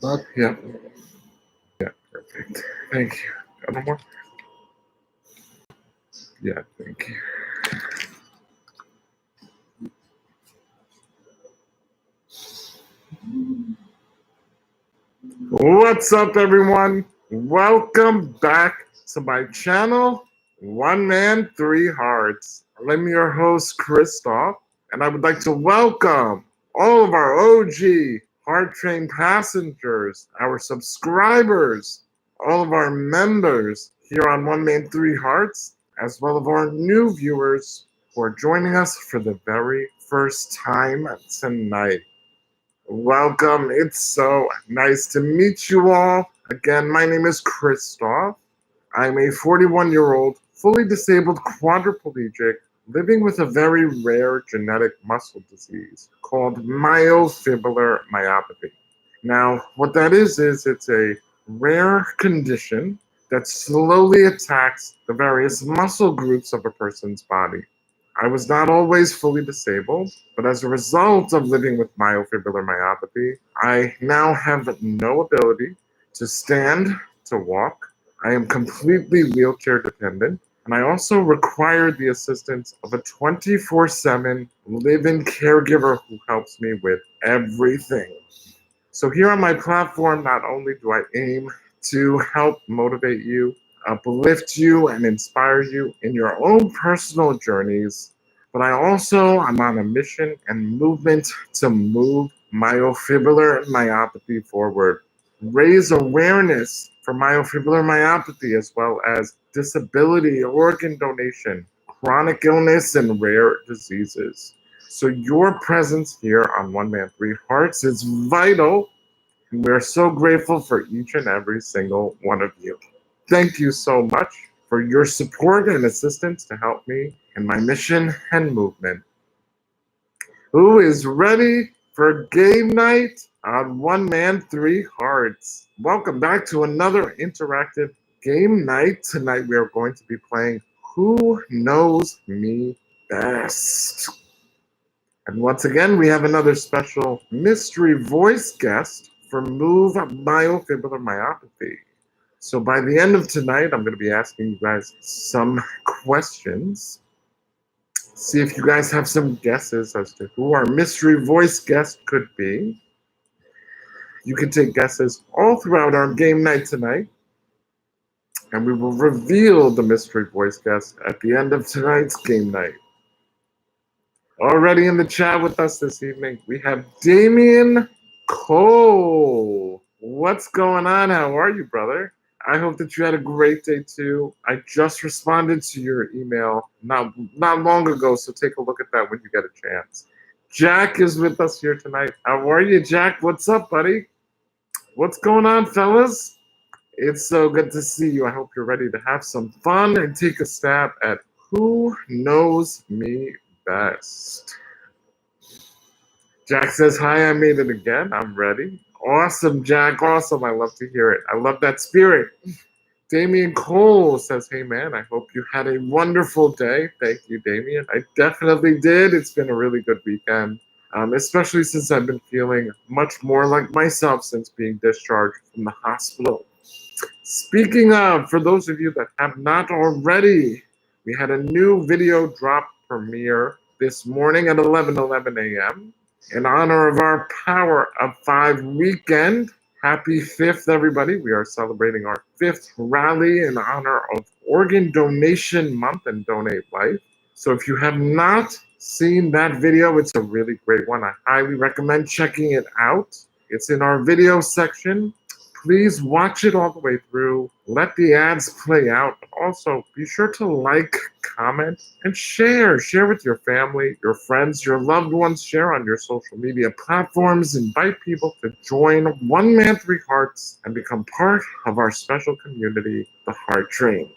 Yeah, yeah, perfect. Thank you. Got one more? Yeah, thank you. What's up, everyone? Welcome back to my channel, One Man, Three Hearts. I'm your host, Christoph, and I would like to welcome all of our OG Heart Train passengers, our subscribers, all of our members here on One Man, Three Hearts, as well as our new viewers who are joining us for the very first time tonight. Welcome. It's so nice to meet you all. Again, my name is Christoph. I'm a 41-year-old, fully disabled quadriplegic living with a very rare genetic muscle disease called myofibrillar myopathy. Now, what that is it's a rare condition that slowly attacks the various muscle groups of a person's body. I was not always fully disabled, but as a result of living with myofibrillar myopathy, I now have no ability to stand, to walk. I am completely wheelchair dependent, and I also require the assistance of a 24/7 live-in caregiver who helps me with everything. So here on my platform, not only do I aim to help motivate you, uplift you, and inspire you in your own personal journeys, but I also am on a mission and movement to move myofibrillar myopathy forward, raise awareness for myofibrillar myopathy as well as disability, organ donation, chronic illness, and rare diseases. So your presence here on One Man Three Hearts is vital, and we are so grateful for each and every single one of you. Thank you so much for your support and assistance to help me in my mission and movement. Who is ready for game night on One Man Three Hearts? Welcome back to another interactive game night. Tonight we are going to be playing Who Knows Me Best. And once again, we have another special mystery voice guest for Move Myofibrillar Myopathy. So by the end of tonight, I'm going to be asking you guys some questions. See if you guys have some guesses as to who our mystery voice guest could be. You can take guesses all throughout our game night tonight, and we will reveal the mystery voice guest at the end of tonight's game night. Already in the chat with us this evening, we have Damien Cole. What's going on? How are you, brother? I hope that you had a great day too. I just responded to your email not long ago, so take a look at that when you get a chance. Jack is with us here tonight. How are you, Jack? What's up, buddy? What's going on, fellas? It's so good to see you. I hope you're ready to have some fun and take a stab at Who Knows Me Best. Jack says, hi, I made it again. I'm ready. Awesome, Jack. Awesome. I love to hear it. I love that spirit. Damien Cole says, hey, man, I hope you had a wonderful day. Thank you, Damien. I definitely did. It's been a really good weekend, especially since I've been feeling much more like myself since being discharged from the hospital. Speaking of, for those of you that have not already, we had a new video drop premiere this morning at 11:11 a.m. in honor of our Power of Five weekend. Happy 5th, everybody. We are celebrating our 5th rally in honor of Organ Donation Month and Donate Life. So if you have not seen that video, it's a really great one. I highly recommend checking it out. It's in our video section. Please watch it all the way through. Let the ads play out. Also, be sure to like, comment, and share. Share with your family, your friends, your loved ones. Share on your social media platforms. Invite people to join One Man Three Hearts and become part of our special community, the Heart Train.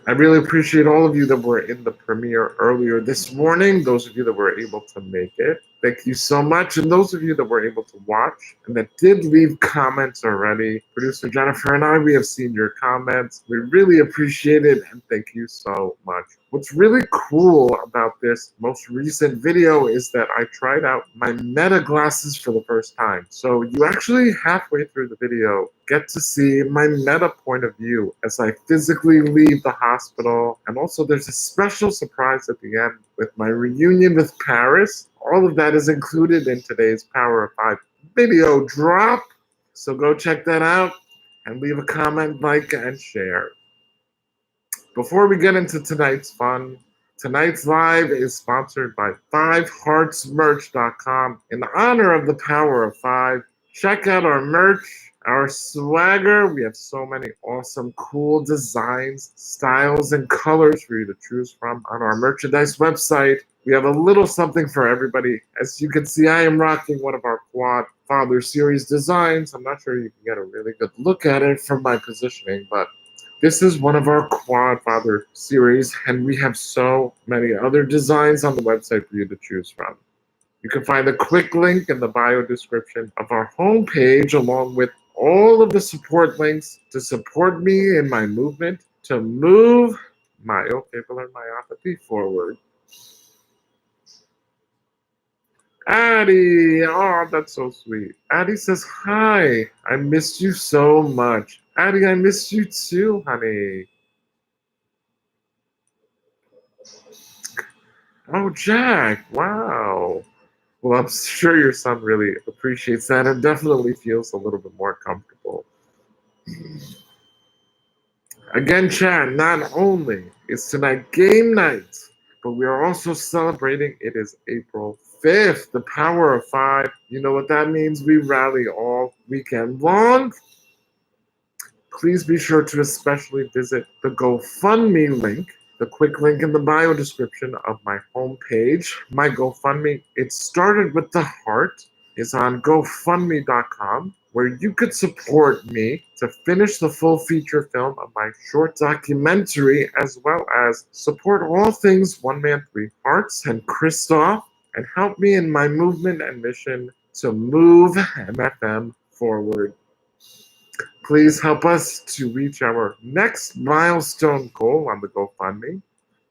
I really appreciate all of you that were in the premiere earlier this morning, those of you that were able to make it. Thank you so much. And those of you that were able to watch and that did leave comments already, producer Jennifer and I, we have seen your comments. We really appreciate it and thank you so much. What's really cool about this most recent video is that I tried out my Meta glasses for the first time. So you actually halfway through the video get to see my Meta point of view as I physically leave the hospital. And also there's a special surprise at the end with my reunion with Paris. All of that is included in today's Power of 5 video drop. So go check that out and leave a comment, like, and share. Before we get into tonight's fun, tonight's live is sponsored by 5heartsmerch.com. In honor of the Power of 5, check out our merch, our swagger. We have so many awesome, cool designs, styles, and colors for you to choose from on our merchandise website. We have a little something for everybody. As you can see, I am rocking one of our Quad Father series designs. I'm not sure you can get a really good look at it from my positioning, but this is one of our Quad Father series, and we have so many other designs on the website for you to choose from. You can find a quick link in the bio description of our homepage, along with all of the support links to support me in my movement to move myofibrillar myopathy forward. Addie, oh, that's so sweet. Addie says, hi, I missed you so much. Addie, I missed you too, honey. Oh, Jack, wow. Well, I'm sure your son really appreciates that and definitely feels a little bit more comfortable. Again, chat, not only is tonight game night, but we are also celebrating it is April 5th, the Power of 5. You know what that means? We rally all weekend long. Please be sure to especially visit the GoFundMe link, the quick link in the bio description of my homepage. My GoFundMe, it started with the heart, is on GoFundMe.com, where you could support me to finish the full feature film of my short documentary, as well as support all things One Man, Three Hearts and Christoph, and help me in my movement and mission to move MFM forward. Please help us to reach our next milestone goal on the GoFundMe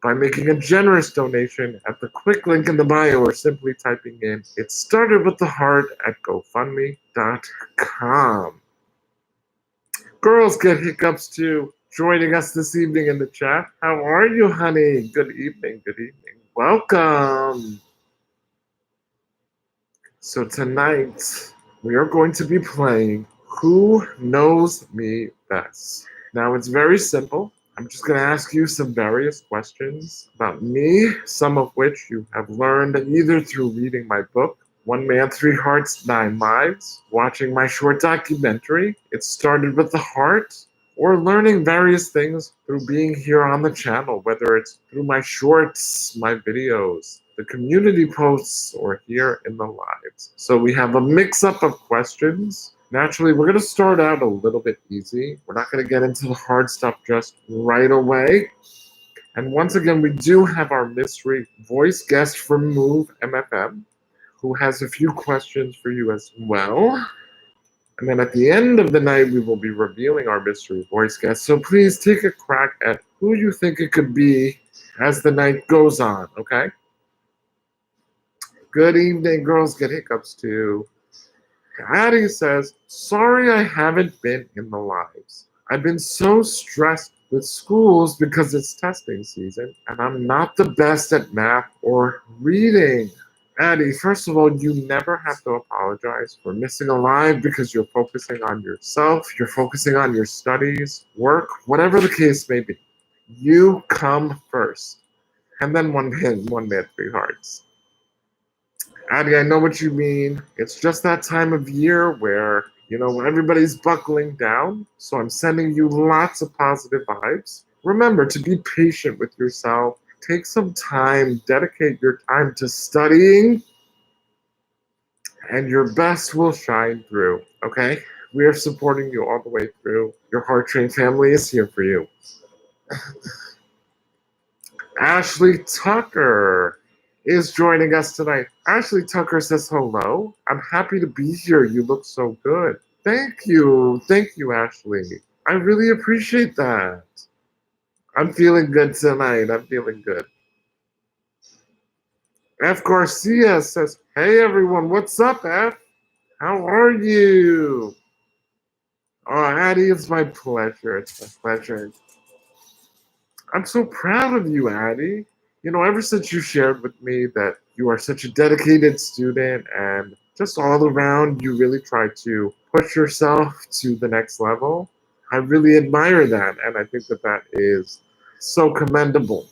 by making a generous donation at the quick link in the bio or simply typing in "It Started with the Heart" at GoFundMe.com. Girls Get Hiccups too, joining us this evening in the chat. How are you, honey? Good evening, good evening. Welcome. So tonight, we are going to be playing Who Knows Me Best. Now, it's very simple. I'm just going to ask you some various questions about me, some of which you have learned either through reading my book, One Man, Three Hearts, Nine Lives, watching my short documentary, It Started with the Heart, or learning various things through being here on the channel, whether it's through my shorts, my videos, the community posts, or here in the lives. So we have a mix-up of questions. Naturally, we're going to start out a little bit easy. We're not going to get into the hard stuff just right away. And once again, we do have our mystery voice guest from Move MFM, who has a few questions for you as well. And then at the end of the night, we will be revealing our mystery voice guest. So please take a crack at who you think it could be as the night goes on, okay? Good evening, Girls Get Hiccups too. Addie says, sorry I haven't been in the lives. I've been so stressed with schools because it's testing season, and I'm not the best at math or reading. Addie, first of all, you never have to apologize for missing a live because you're focusing on yourself, you're focusing on your studies, work, whatever the case may be. You come first. And then one man, three hearts. Addie, I know what you mean. It's just that time of year where, you know, everybody's buckling down. So I'm sending you lots of positive vibes. Remember to be patient with yourself. Take some time, dedicate your time to studying, and your best will shine through, okay? We are supporting you all the way through. Your Heart Train family is here for you. Ashley Tucker is joining us tonight. Ashley Tucker says hello. I'm happy to be here. You look so good. Thank you. Thank you, Ashley. I really appreciate that. I'm feeling good tonight. I'm feeling good. F. Garcia says, hey everyone, what's up, F? How are you? Oh, Addie, it's my pleasure. It's my pleasure. I'm so proud of you, Addie. You know, ever since you shared with me that you are such a dedicated student and just all around you really try to push yourself to the next level, I really admire that. And I think that that is so commendable.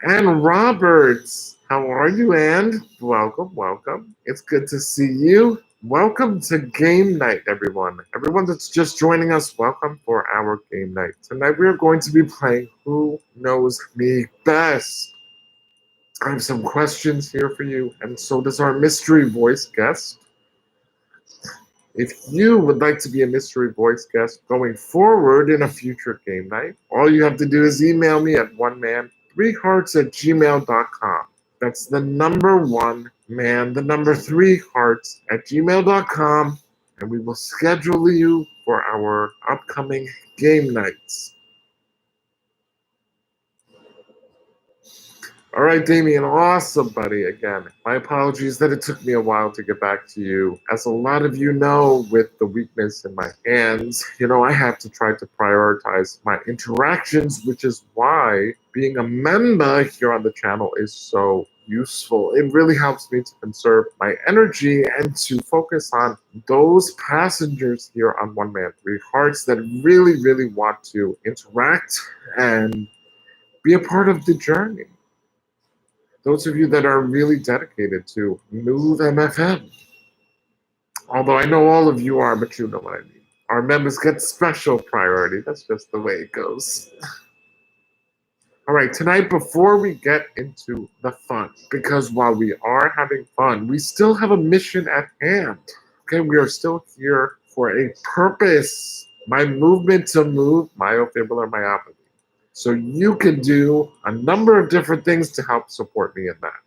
And Roberts, how are you, and welcome, welcome. It's good to see you. Welcome to game night, everyone. Everyone that's just joining us, welcome for our game night. Tonight we are going to be playing Who Knows Me Best. I have some questions here for you, and so does our mystery voice guest. If you would like to be a mystery voice guest going forward in a future game night, all you have to do is email me at oneman3hearts@gmail.com. That's the number one man, the number 3hearts@gmail.com, and we will schedule you for our upcoming game nights. All right, Damien, awesome, buddy. Again, my apologies that it took me a while to get back to you. As a lot of you know, with the weakness in my hands, I have to try to prioritize my interactions, which is why being a member here on the channel is so useful. It really helps me to conserve my energy and to focus on those passengers here on One Man, Three Hearts that really, really want to interact and be a part of the journey. Those of you that are really dedicated to Move MFM. Although I know all of you are, but you know what I mean. Our members get special priority. That's just the way it goes. All right, tonight, before we get into the fun, because while we are having fun, we still have a mission at hand. Okay, we are still here for a purpose. My movement to move myofibrillar myopathy. So you can do a number of different things to help support me in that.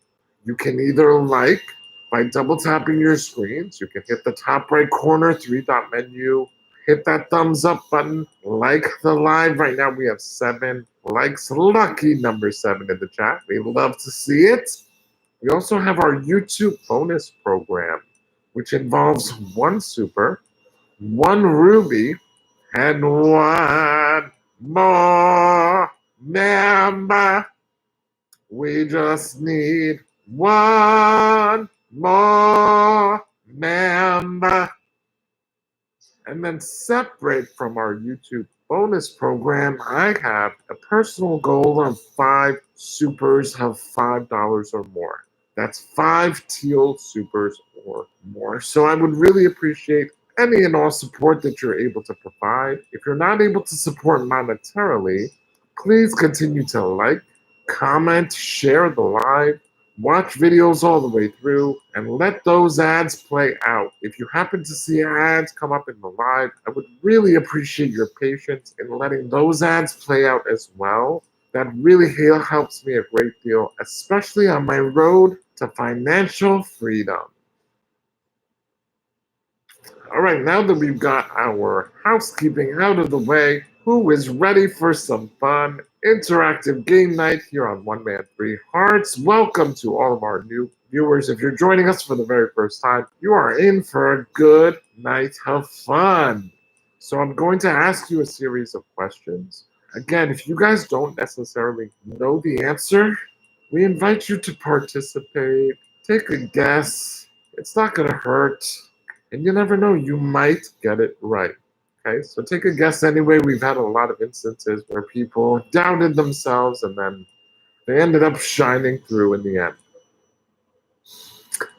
You can either like by double tapping your screens. You can hit the top right corner 3-dot menu, hit that thumbs up button, like the live. Right now we have 7 likes, lucky number 7 in the chat. We love to see it. We also have our YouTube bonus program, which involves 1 super, 1 ruby, and 1 more member. We just need 1 more member. And then separate from our YouTube bonus program, I have a personal goal of 5 supers of $5 or more. That's 5 teal supers or more. So I would really appreciate any and all support that you're able to provide. If you're not able to support monetarily, please continue to like, comment, share the live, watch videos all the way through, and let those ads play out. If you happen to see ads come up in the live, I would really appreciate your patience in letting those ads play out as well. That really helps me a great deal, especially on my road to financial freedom. All right, now that we've got our housekeeping out of the way, who is ready for some fun interactive game night here on One Man Three Hearts? Welcome to all of our new viewers. If you're joining us for the very first time, you are in for a good night of fun. So I'm going to ask you a series of questions. Again, if you guys don't necessarily know the answer, we invite you to participate. Take a guess. It's not going to hurt. And you never know, you might get it right. Okay, so take a guess anyway. We've had a lot of instances where people doubted themselves and then they ended up shining through in the end.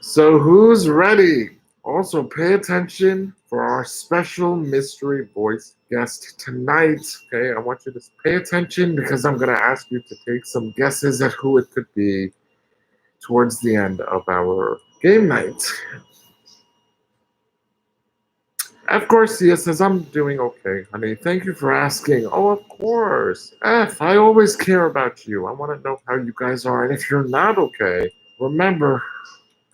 So who's ready? Also, pay attention for our special mystery voice guest tonight. Okay, I want you to pay attention because I'm going to ask you to take some guesses at who it could be towards the end of our game night. F. Garcia says, I'm doing okay, honey. Thank you for asking. Oh, of course. F, I always care about you. I want to know how you guys are. And if you're not okay, Remember,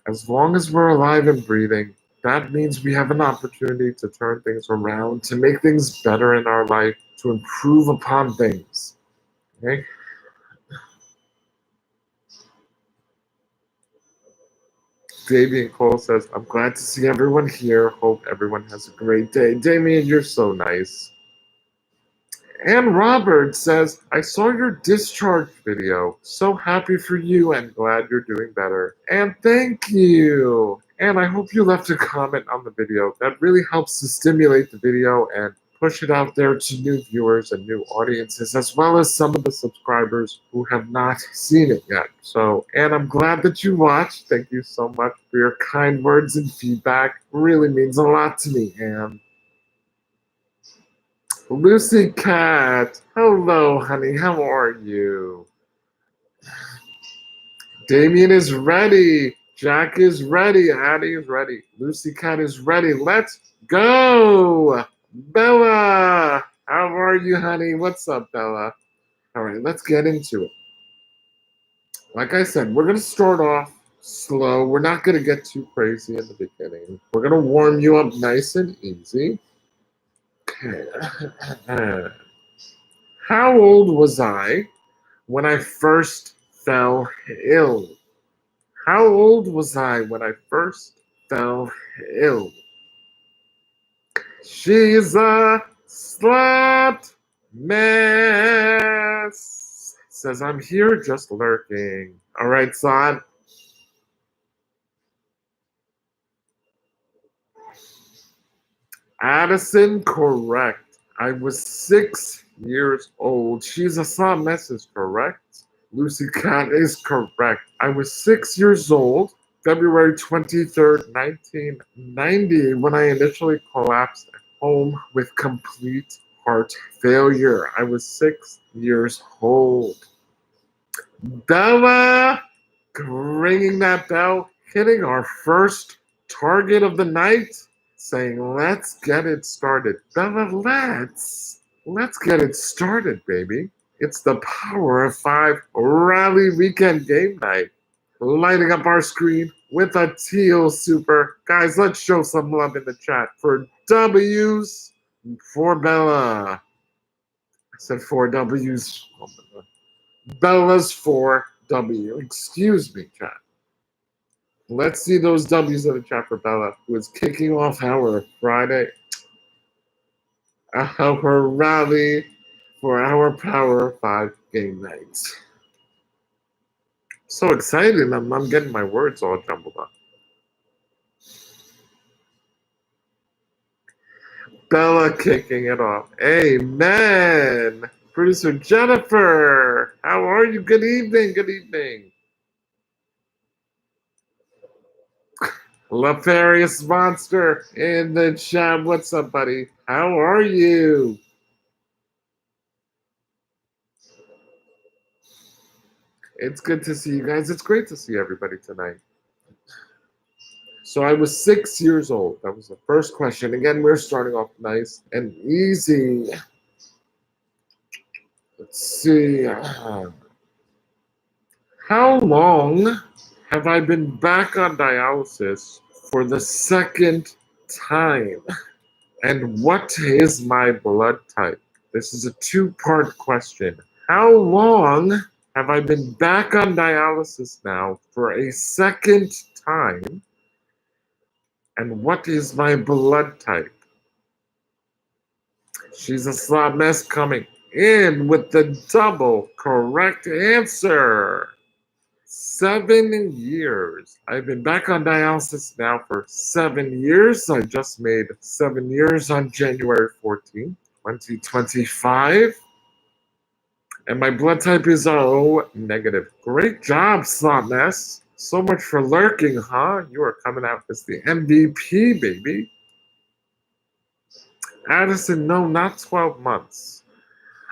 as long as we're alive and breathing, that means we have an opportunity to turn things around, to make things better in our life, to improve upon things. Okay? Damien Cole says, I'm glad to see everyone here. Hope everyone has a great day. Damien, you're so nice. And Robert says, I saw your discharge video. So happy for you and glad you're doing better. And thank you. And I hope you left a comment on the video. That really helps to stimulate the video and push it out there to new viewers and new audiences, as well as some of the subscribers who have not seen it yet. So, and I'm glad that you watched. Thank you so much for your kind words and feedback. It really means a lot to me, and Lucy Cat, hello, honey. How are you? Damien is ready. Jack is ready. Addie is ready. Lucy Cat is ready. Let's go. Bella, how are you, honey? What's up, Bella? All right, let's get into it. Like I said, we're going to start off slow. We're not going to get too crazy in the beginning. We're going to warm you up nice and easy. Okay. How old was I when I first fell ill? How old was I when I first fell ill? She's a slut mess. Says I'm here just lurking. All right, son. Addison, correct. I was 6 years old. She's a slut mess is correct. Lucy Cat is correct. I was 6 years old, February 23rd, 1990, when I initially collapsed at home with complete heart failure. I was 6 years old. Bella, ringing that bell, hitting our first target of the night, saying, let's get it started. Bella, let's get it started, baby. It's the Power of 5 Rally Weekend Game Night. Lighting up our screen with a teal super. Guys, let's show some love in the chat for W's for Bella. I said 4 W's. Bella's 4W. Excuse me, chat. Let's see those W's in the chat for Bella, who is kicking off our Friday, our rally for our Power 5 game nights. So excited, I'm getting my words all jumbled up. Bella kicking it off. Amen. Producer Jennifer, how are you? Good evening, good evening. Lefarious Monster in the chat. What's up, buddy? How are you? It's good to see you guys. It's great to see everybody tonight. So I was 6 years old. That was the first question. Again, we're starting off nice and easy. Let's see. How long have I been back on dialysis for the second time? And what is my blood type? This is a two-part question. How long have I been back on dialysis now for a second time? And what is my blood type? She's a slot mess coming in with the double correct answer. 7 years. I've been back on dialysis now for 7 years. I just made 7 years on January 14th, 2025. And my blood type is O negative. Great job, slot mess. So much for lurking, huh? You are coming out as the MVP, baby. Addison, no, not 12 months.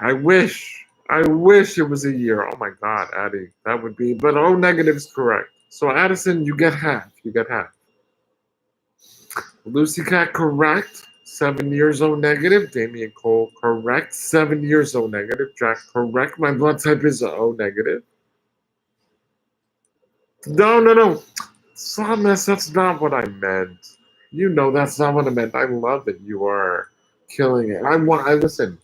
I wish it was a year. Oh my God, Addie, that would be, but O negative is correct. So Addison, you get half. You get half. Lucy Cat, correct. 7 years O negative. Damien Cole, correct. 7 years O negative. Jack, correct. My blood type is O negative. No, no, no. Sadness, that's not what I meant. You know that's not what I meant. I love that you are killing it. I listen,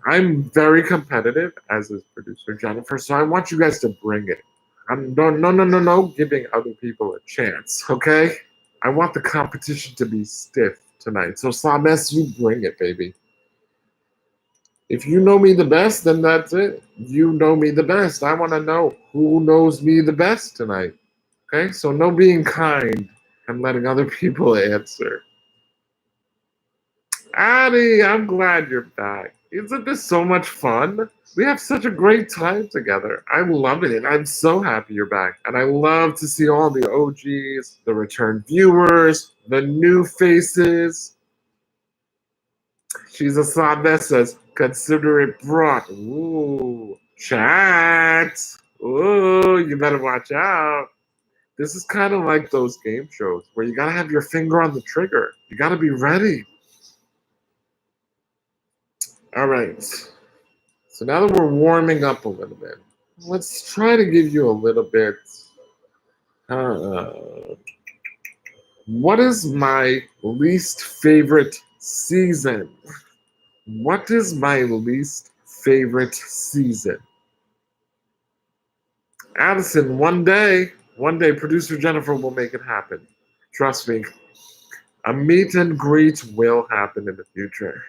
I'm very competitive, as is producer Jennifer, so I want you guys to bring it. I'm no giving other people a chance, okay? I want the competition to be stiff tonight. So Sadness, you bring it, baby. If you know me the best, then that's it. You know me the best. I want to know who knows me the best tonight. Okay, so no being kind and letting other people answer. Addie, I'm glad you're back. Isn't this so much fun? We have such a great time together. I'm loving it. I'm so happy you're back. And I love to see all the OGs, the return viewers, the new faces. She's a sod that says, consider it brought. Ooh, chat. Ooh, you better watch out. This is kind of like those game shows where you gotta have your finger on the trigger. You gotta be ready. All right. So now that we're warming up a little bit, let's try to give you a little bit. Uh, what is my least favorite season? What is my least favorite season? Addison, one day, producer Jennifer will make it happen. Trust me, a meet and greet will happen in the future.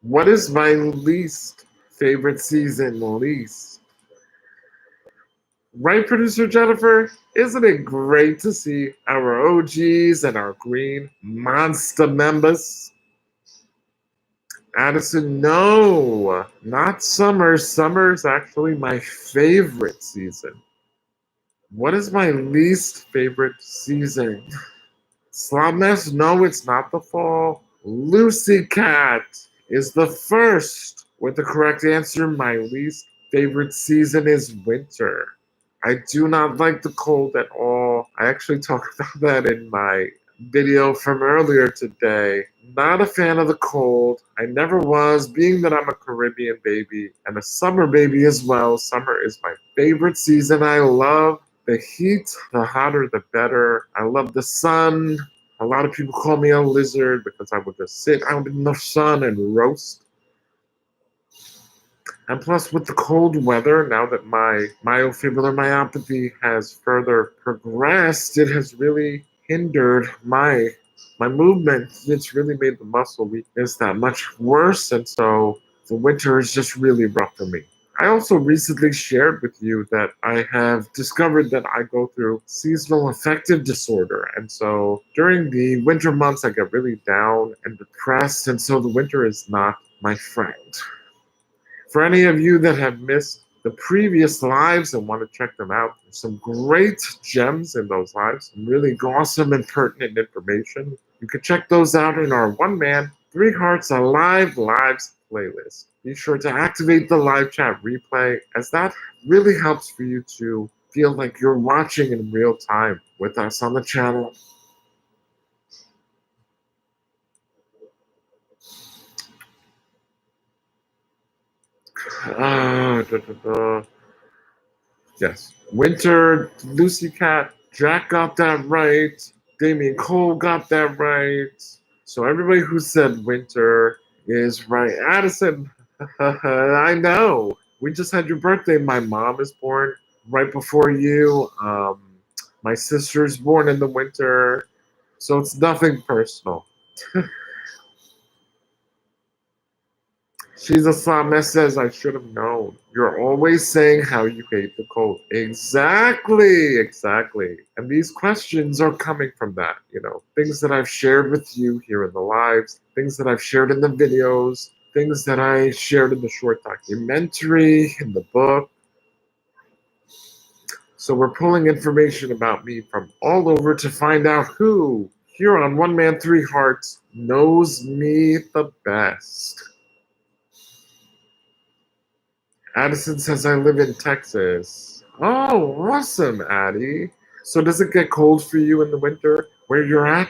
What is my least favorite season? Least. Right, producer Jennifer? Isn't it great to see our OGs and our green monster members? Addison, no, not summer. Summer is actually my favorite season. What is my least favorite season? Slumness, no, it's not the fall. Lucy Cat is the first. With the correct answer, my least favorite season is winter. I do not like the cold at all. I actually talked about that in my video from earlier today. Not a fan of the cold. I never was, being that I'm a Caribbean baby and a summer baby as well. Summer is my favorite season. I love the heat, the hotter the better. I love the sun. A lot of people call me a lizard because I would just sit out in the sun and roast. And plus, with the cold weather, now that my myofibrillar myopathy has further progressed, it has really hindered my movement. It's really made the muscle weakness that much worse, and so the winter is just really rough for me. I also recently shared with you that I have discovered that I go through seasonal affective disorder. And so during the winter months, I get really down and depressed. And so the winter is not my friend. For any of you that have missed the previous lives and want to check them out, there's some great gems in those lives, some really awesome and pertinent information. You can check those out in our One Man, Three Hearts Alive Lives playlist. Be sure to activate the live chat replay, as that really helps for you to feel like you're watching in real time with us on the channel. Da, da, da. Yes. Winter, Lucy Cat, Jack got that right. Damien Cole got that right. So everybody who said winter is right. Addison, I know. We just had your birthday. My mom is born right before you. My sister's born in the winter. So it's nothing personal. She's a Sameh says I should have known. You're always saying how you hate the cold. Exactly, exactly. And these questions are coming from that, things that I've shared with you here in the lives, things that I've shared in the videos, things that I shared in the short documentary, in the book. So we're pulling information about me from all over to find out who, here on One Man, Three Hearts, knows me the best. Addison says I live in Texas. Oh, awesome, Addie. So does it get cold for you in the winter where you're at?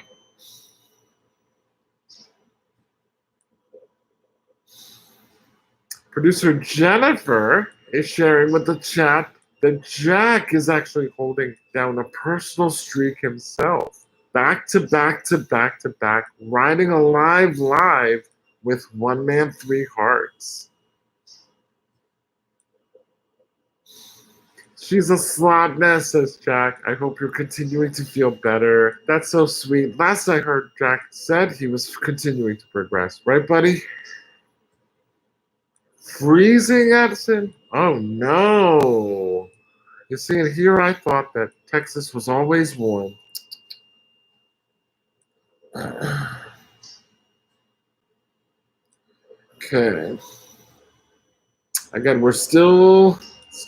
Producer Jennifer is sharing with the chat that Jack is actually holding down a personal streak himself. Back to back to back to back, riding alive live with One Man, Three Hearts. She's a slot nest, says Jack. I hope you're continuing to feel better. That's so sweet. Last I heard, Jack said he was continuing to progress. Right, buddy? Freezing, Addison? Oh, no. You see, here I thought that Texas was always warm. Okay. Again, we're still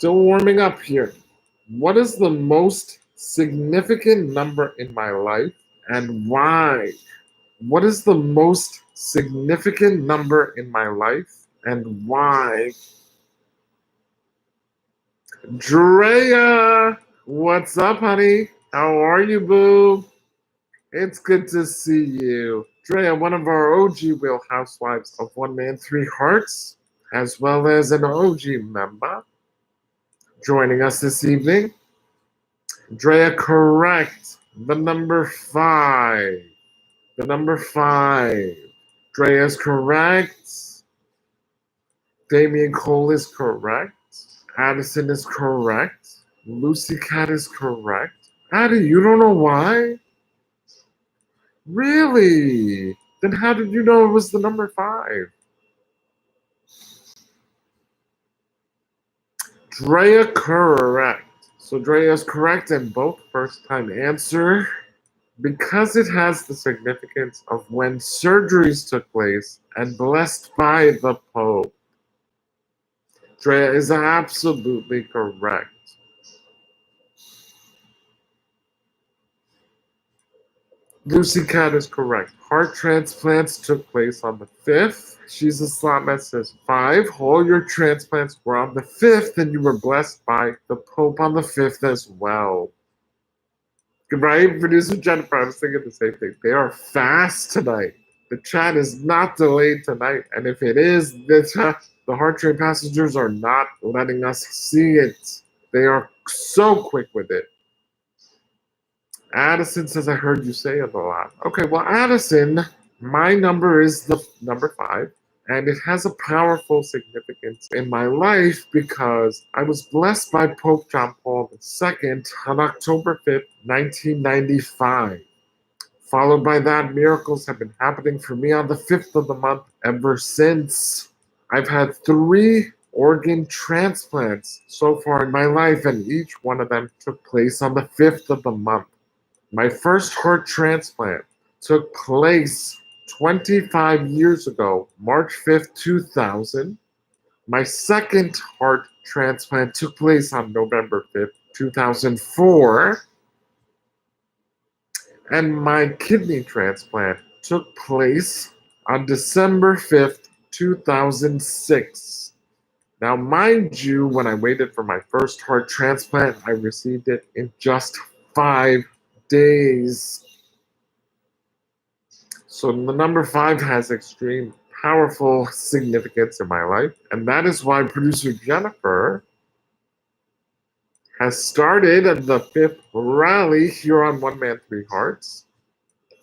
warming up here. What is the most significant number in my life and why? What is the most significant number in my life and why? Drea, what's up, honey? How are you, boo? It's good to see you. Drea, one of our OG Real Housewives of One Man, Three Hearts, as well as an OG member, joining us this evening. Drea, correct. The number 5. The number 5. Drea is correct. Damian Cole is correct. Addison is correct. Lucy Cat is correct. Addie, you don't know why? Really? Then how did you know it was the number 5? Drea, correct. So Drea is correct in both first-time answer because it has the significance of when surgeries took place and blessed by the Pope. Drea is absolutely correct. Lucy Cat is correct. Heart transplants took place on the 5th. She's a slot that says 5. All your transplants were on the 5th, and you were blessed by the Pope on the 5th as well. Right, producer Jennifer? I was thinking the same thing. They are fast tonight. The chat is not delayed tonight, and if it is, the Heart Train passengers are not letting us see it. They are so quick with it. Addison says, I heard you say it a lot. Okay, well, Addison, my number is the number 5, and it has a powerful significance in my life because I was blessed by Pope John Paul II on October 5th, 1995. Followed by that, miracles have been happening for me on the 5th of the month ever since. I've had 3 organ transplants so far in my life, and each one of them took place on the 5th of the month. My first heart transplant took place 25 years ago, March 5th, 2000. My second heart transplant took place on November 5th, 2004. And my kidney transplant took place on December 5th, 2006. Now, mind you, when I waited for my first heart transplant, I received it in just 5 days. So the number 5 has extreme powerful significance in my life, and that is why producer Jennifer has started the 5th rally here on One Man, Three Hearts.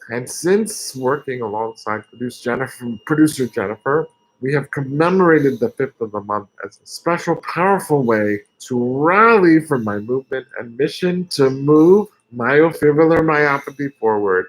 And since working alongside producer Jennifer, we have commemorated the 5th of the month as a special, powerful way to rally for my movement and mission to move myofibrillar myopathy forward.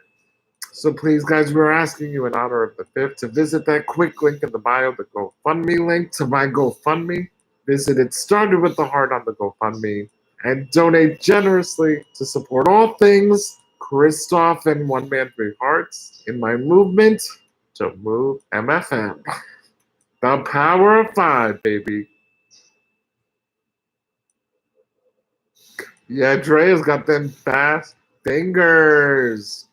So please, guys, we're asking you in honor of the 5th to visit that quick link in the bio, the GoFundMe link to my GoFundMe. Visit It Started With the Heart on the GoFundMe and donate generously to support all things Christoph and One Man, Three Hearts in my movement to move MFM. The power of 5, baby. Yeah, Drea's got them fast fingers.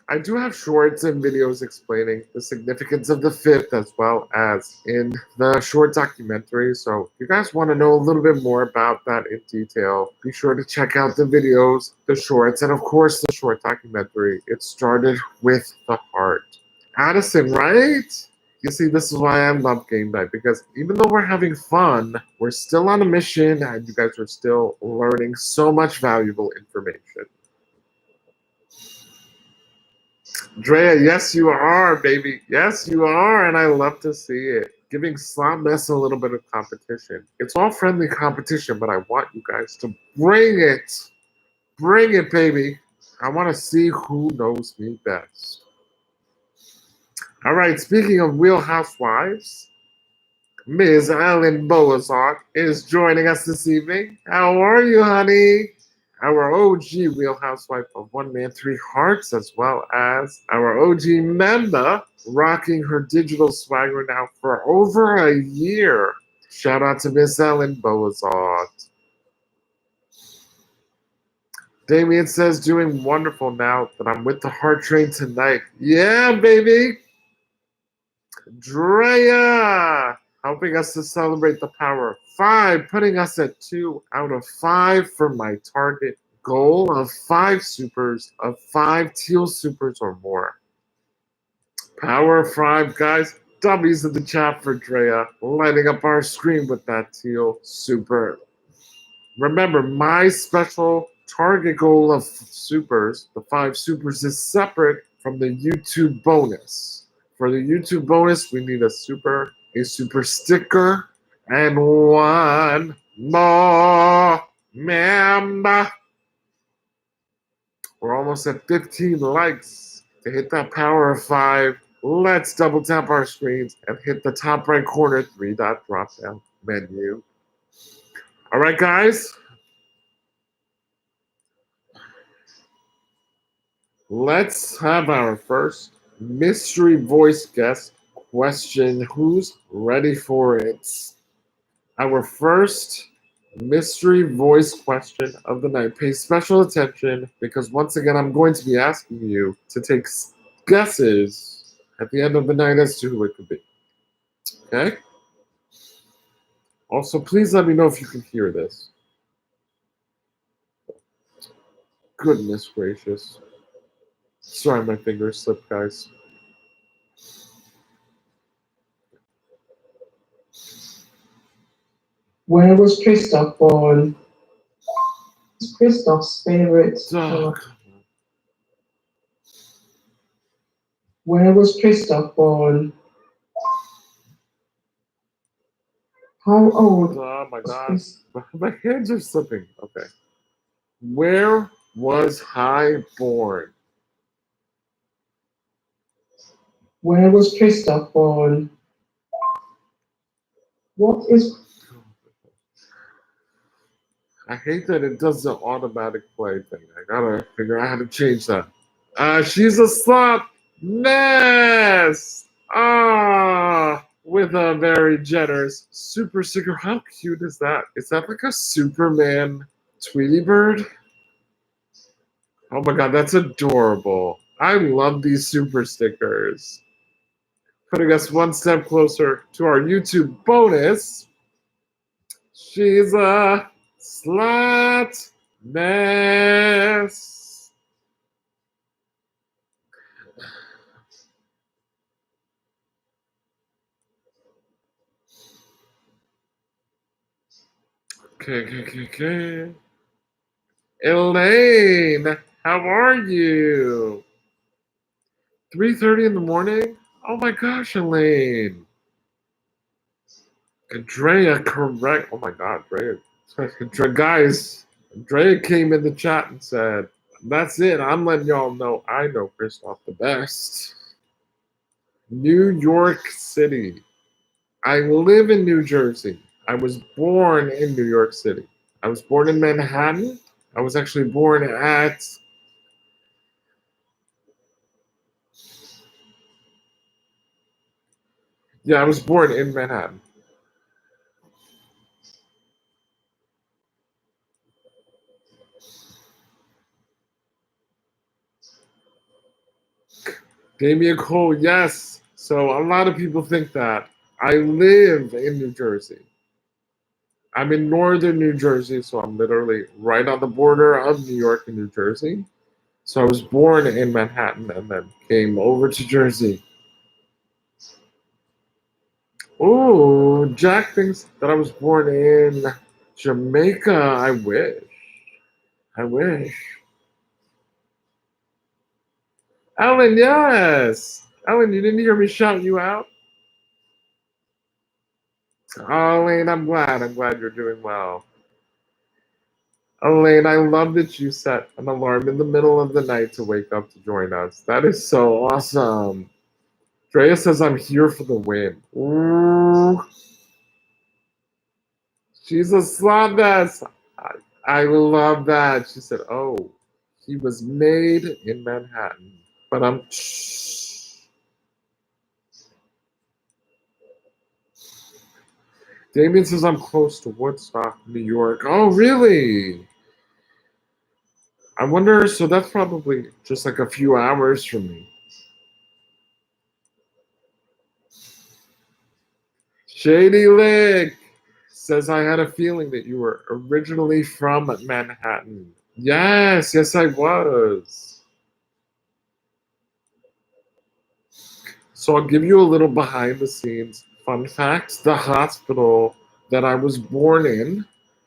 I do have shorts and videos explaining the significance of the 5th as well as in the short documentary. So if you guys want to know a little bit more about that in detail, be sure to check out the videos, the shorts, and of course the short documentary. It Started With the Heart. Addison, right? You see, this is why I love game night, because even though we're having fun, we're still on a mission and you guys are still learning so much valuable information. Drea, yes, you are, baby. Yes, you are, and I love to see it. Giving Slot Mess a little bit of competition. It's all friendly competition, but I want you guys to bring it. Bring it, baby. I want to see who knows me best. All right, speaking of Real Housewives, Ms. Ellen Boazart is joining us this evening. How are you, honey? Our OG Real Housewife of One Man, Three Hearts, as well as our OG member, rocking her digital swagger now for over a year. Shout out to Miss Ellen Boazart. Damien says, doing wonderful now that I'm with the Heart Train tonight. Yeah, baby. Drea, helping us to celebrate the power of 5, putting us at 2 out of 5 for my target goal of 5 supers, of 5 teal supers or more. Power of 5, guys. W's in the chat for Drea, lighting up our screen with that teal super. Remember, my special target goal of supers, the 5 supers, is separate from the YouTube bonus. For the YouTube bonus, we need a super sticker, and one more member. We're almost at 15 likes to hit that power of 5. Let's double tap our screens and hit the top right corner 3-dot drop down menu. All right, guys. Let's have our first mystery voice guest question. Who's ready for it? Our first mystery voice question of the night. Pay special attention because once again, I'm going to be asking you to take guesses at the end of the night as to who it could be. Okay? Also, please let me know if you can hear this. Goodness gracious. Sorry, my fingers slipped, guys. Where was Christoph born? What's Christoph's favorite color? Where was Christoph born? How old? Oh my god. My hands are slipping. Okay. Where was High born? Where was Christoph born? What is? I hate that it does the automatic play thing. I gotta figure out how to change that. She's a slut. Ness. With a very generous super sticker. How cute is that? Is that like a Superman Tweety Bird? Oh my god, that's adorable. I love these super stickers. Putting us one step closer to our YouTube bonus. She's a slut mess. Okay. Elaine, how are you? 3:30 in the morning? Oh my gosh, Elaine. Andrea, correct. Oh my god, Drea. Guys, Drea came in the chat and said, that's it. I'm letting y'all know I know Christoph the best. New York City. I live in New Jersey. I was born in New York City. I was born in Manhattan. I was actually born at I was born in Manhattan. Damien Cole, yes. So a lot of people think that. I live in New Jersey. I'm in northern New Jersey, so I'm literally right on the border of New York and New Jersey. So I was born in Manhattan and then came over to Jersey. Oh, Jack thinks that I was born in Jamaica. I wish. I wish. Ellen, yes. Ellen, you didn't hear me shout you out? Elaine, I'm glad. I'm glad you're doing well. Elaine, I love that you set an alarm in the middle of the night to wake up to join us. That is so awesome. Drea says I'm here for the win. Ooh, she's a slaughter. I love that. She said, oh, he was made in Manhattan. But I'm... Damien says I'm close to Woodstock, New York. Oh, really? I wonder, so that's probably just like a few hours from me. Shady Lick says I had a feeling that you were originally from Manhattan. Yes, yes, I was. So I'll give you a little behind the scenes fun fact. The hospital that I was born in,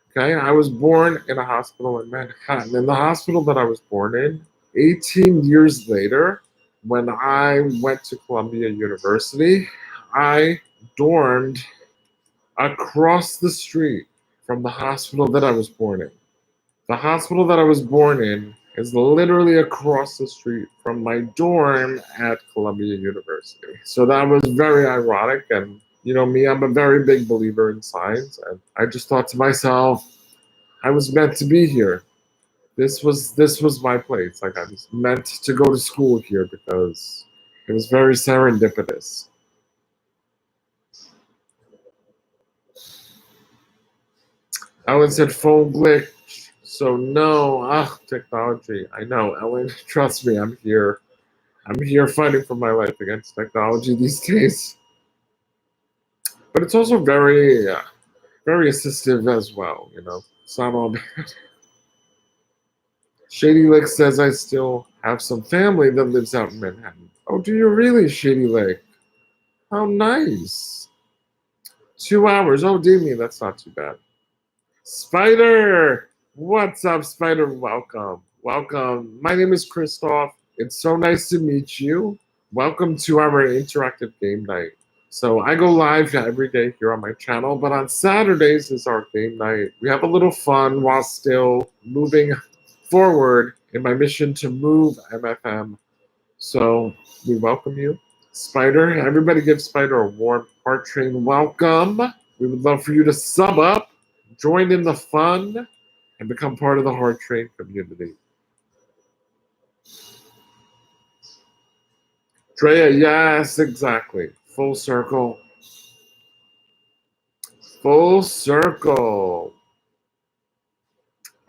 okay, I was born in a hospital in Manhattan. In the hospital that I was born in, 18 years later, when I went to Columbia University, I dormed across the street from the hospital that I was born in. The hospital that I was born in is literally across the street from my dorm at Columbia University. So that was very ironic. And you know me, I'm a very big believer in science. And I just thought to myself, I was meant to be here. This was my place. Like I was meant to go to school here because it was very serendipitous. Ellen said phone glitch. So no, technology. I know, Ellen. Trust me, I'm here. I'm here fighting for my life against technology these days. But it's also very assistive as well. You know, it's not all bad. Shady Lake says I still have some family that lives out in Manhattan. Oh, do you really, Shady Lake? How nice. 2 hours. Oh, Damien, that's not too bad. Spider! What's up, Spider? Welcome. Welcome. My name is Christoph. It's so nice to meet you. Welcome to our interactive game night. So I go live every day here on my channel, but on Saturdays is our game night. We have a little fun while still moving forward in my mission to move MFM. So we welcome you. Spider, everybody give Spider a warm heart train welcome. We would love for you to sub up, join in the fun, and become part of the Heart Train community. Drea, yes, exactly. Full circle. Full circle.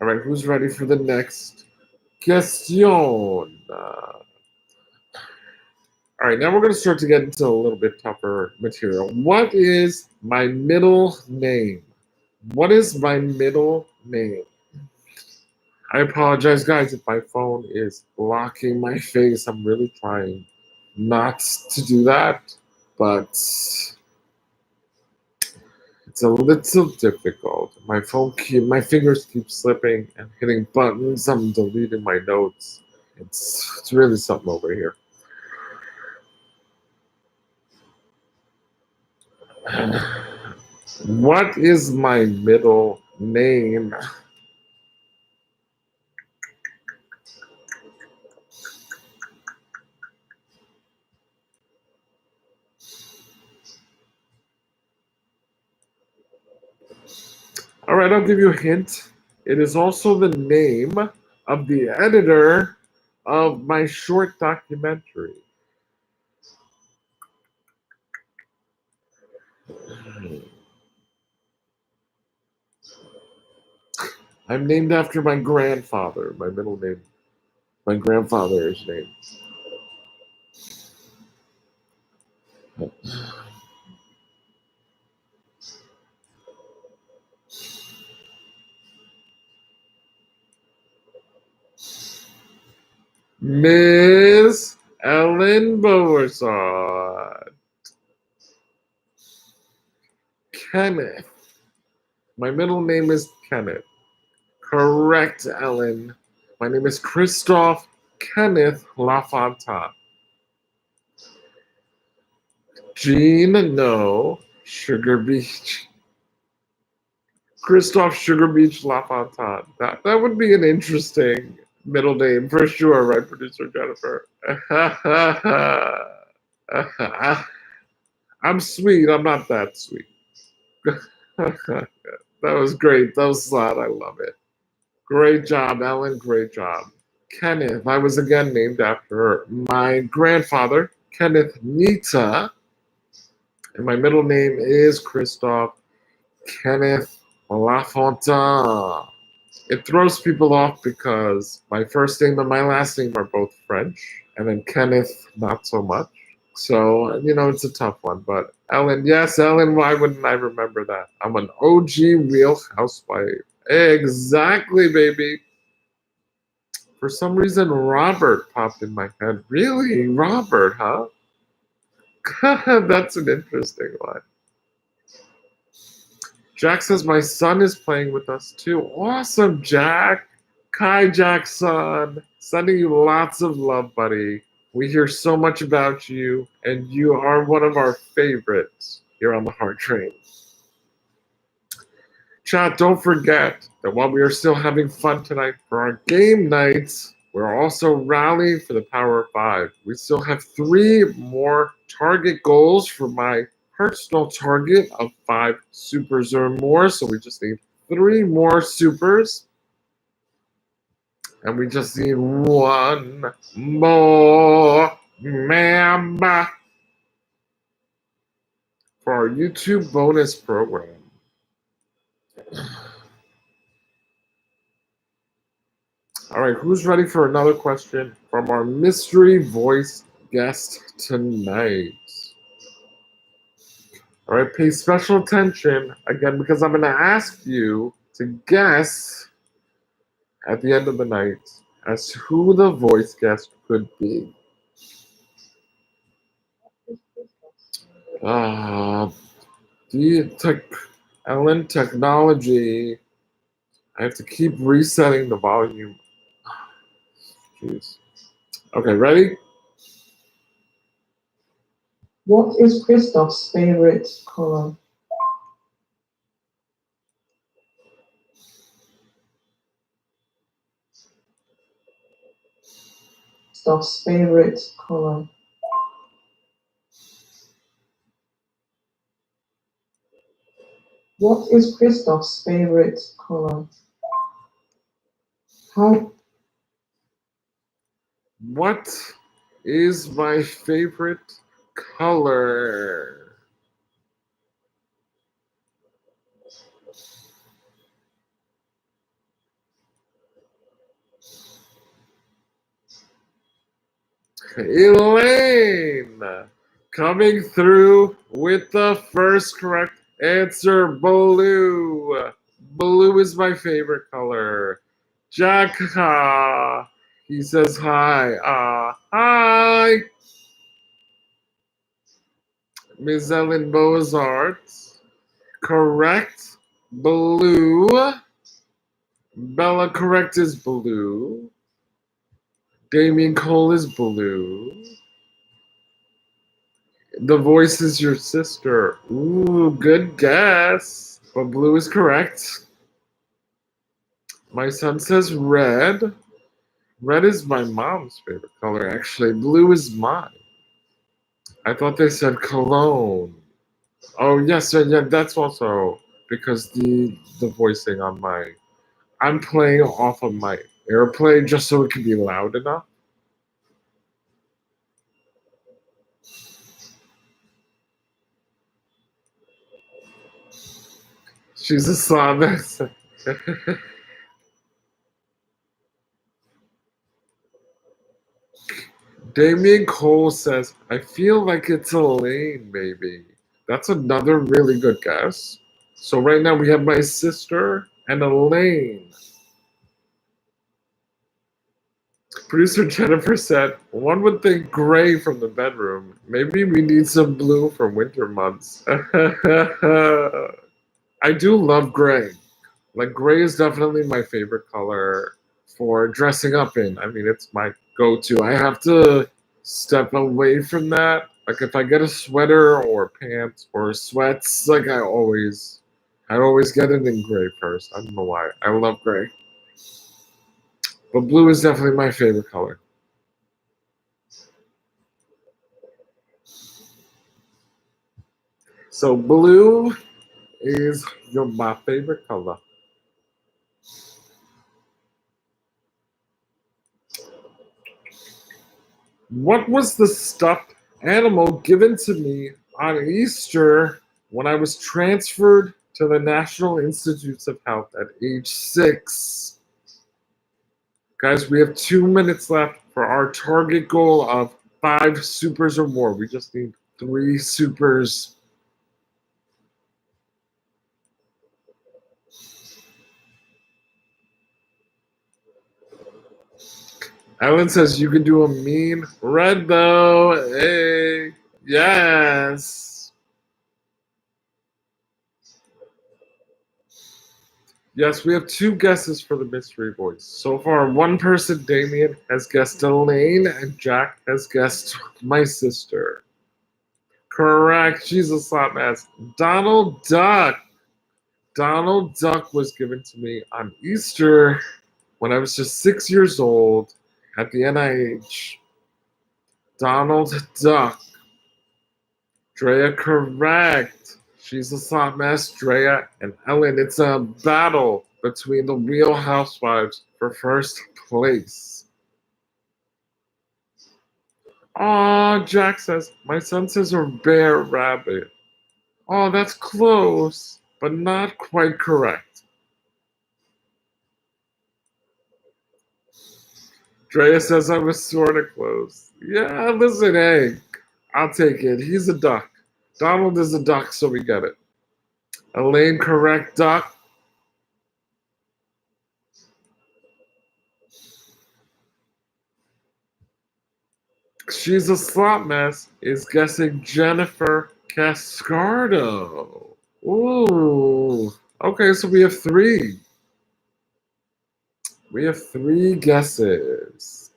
All right, who's ready for the next question? All right, now we're going to start to get into a little bit tougher material. What is my middle name? What is my middle name? I apologize, guys, if my phone is blocking my face. I'm really trying not to do that, but it's a little difficult. My fingers keep slipping and hitting buttons. I'm deleting my notes. It's really something over here. What is my middle name? All right, I'll give you a hint. It is also the name of the editor of my short documentary. I'm named after my grandfather. My middle name, my grandfather's name. Miss Ellen Bowersod. Kenneth. My middle name is Kenneth. Correct, Ellen. My name is Christophe Kenneth LaFontaine. Jean, no. Sugar Beach. Christophe Sugar Beach LaFontaine. That would be an interesting middle name for sure, right, producer Jennifer? I'm sweet. I'm not that sweet. That was great. That was sad. I love it. Great job, Ellen. Great job. Kenneth. I was again named after my grandfather, Kenneth Nita. And my middle name is Christophe Kenneth LaFontaine. It throws people off because my first name and my last name are both French, and then Kenneth, not so much. So, it's a tough one. But Ellen, yes, Ellen, why wouldn't I remember that? I'm an OG Real Housewife. Exactly, baby. For some reason, Robert popped in my head. Really? Robert, huh? That's an interesting one. Jack says my son is playing with us too. Awesome, Jack. Kai Jackson. Sending you lots of love, buddy. We hear so much about you, and you are one of our favorites here on the Heart Train. Chat, don't forget that while we are still having fun tonight for our game nights, we're also rallying for the Power of 5. We still have 3 more target goals for my personal target of 5 supers or more. So we just need 3 more supers. And we just need 1 more member for our YouTube bonus program. All right, who's ready for another question from our mystery voice guest tonight? All right, pay special attention again because I'm going to ask you to guess at the end of the night as to who the voice guest could be. Ellen, technology. I have to keep resetting the volume. Jeez. Okay, ready? What is Christophe's favorite color? Christophe's favorite color. What is Christophe's favorite color? What is my favorite color? Elaine coming through with the first correct answer. Blue. Blue is my favorite color. Jack, he says hi. Hi. Ms. Ellen Mozart. Correct. Blue. Bella, correct, is blue. Damien Cole is blue. The voice is your sister. Ooh, good guess. But blue is correct. My son says red. Red is my mom's favorite color, actually. Blue is mine. I thought they said cologne. Oh, yes, yeah, that's also because the voicing on my... I'm playing off of my AirPlay just so it can be loud enough. She's a Slavic. Damien Cole says, I feel like it's Elaine, maybe. That's another really good guess. So right now we have my sister and Elaine. Producer Jennifer said, one would think gray from the bedroom. Maybe we need some blue for winter months. I do love gray. Like gray is definitely my favorite color for dressing up in. I mean, it's my go-to. I have to step away from that. Like if I get a sweater or pants or sweats, like I always get it in gray first. I don't know why. I love gray. But blue is definitely my favorite color. So blue is my favorite color. What was the stuffed animal given to me on Easter when I was transferred to the National Institutes of Health at age 6? Guys, we have 2 minutes left for our target goal of 5 supers or more. We just need 3 supers. Ellen says you can do a mean red though. Hey, yes. Yes, we have 2 guesses for the mystery voice. So far, one person, Damien, has guessed Elaine, and Jack has guessed my sister. Correct. She's a slot mask. Donald Duck. Donald Duck was given to me on Easter when I was just 6 years old at the NIH. Donald Duck. Drea, correct. She's a slot mask, Drea and Ellen. It's a battle between the Real Housewives for first place. Aw, Jack says, my son says a bear rabbit. Oh, that's close, but not quite correct. Drea says I was sort of close. Yeah, listen, hey, I'll take it. He's a duck. Donald is a duck, so we get it. Elaine, correct duck. She's a slot mess is guessing Jennifer Cascardo. Ooh. Okay, so we have 3. We have 3 guesses.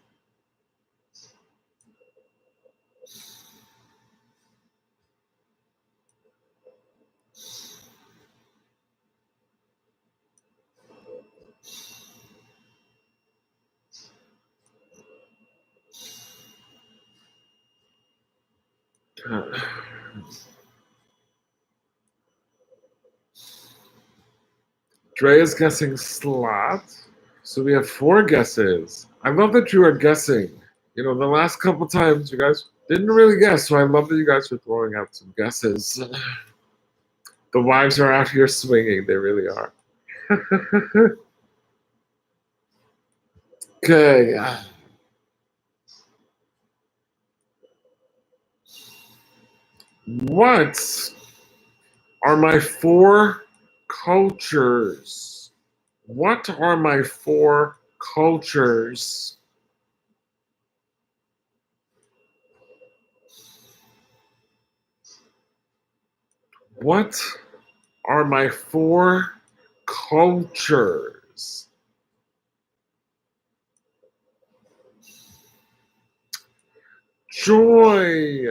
Dre is guessing slot. So we have 4 guesses. I love that you are guessing. You know, the last couple times you guys didn't really guess, so I love that you guys are throwing out some guesses. The wives are out here swinging. They really are. Okay. What are my 4 cultures? What are my 4 cultures? What are my 4 cultures? Joy.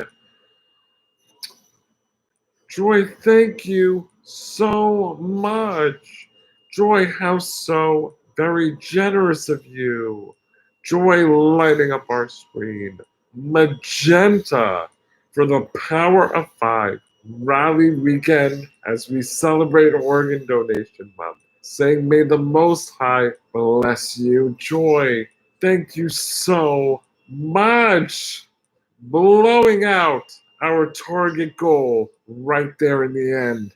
Joy, thank you so much. Joy, how so very generous of you. Joy lighting up our screen. Magenta for the Power of 5 rally weekend as we celebrate Organ Donation Month. Saying, may the Most High bless you. Joy, thank you so much. Blowing out our target goal right there in the end.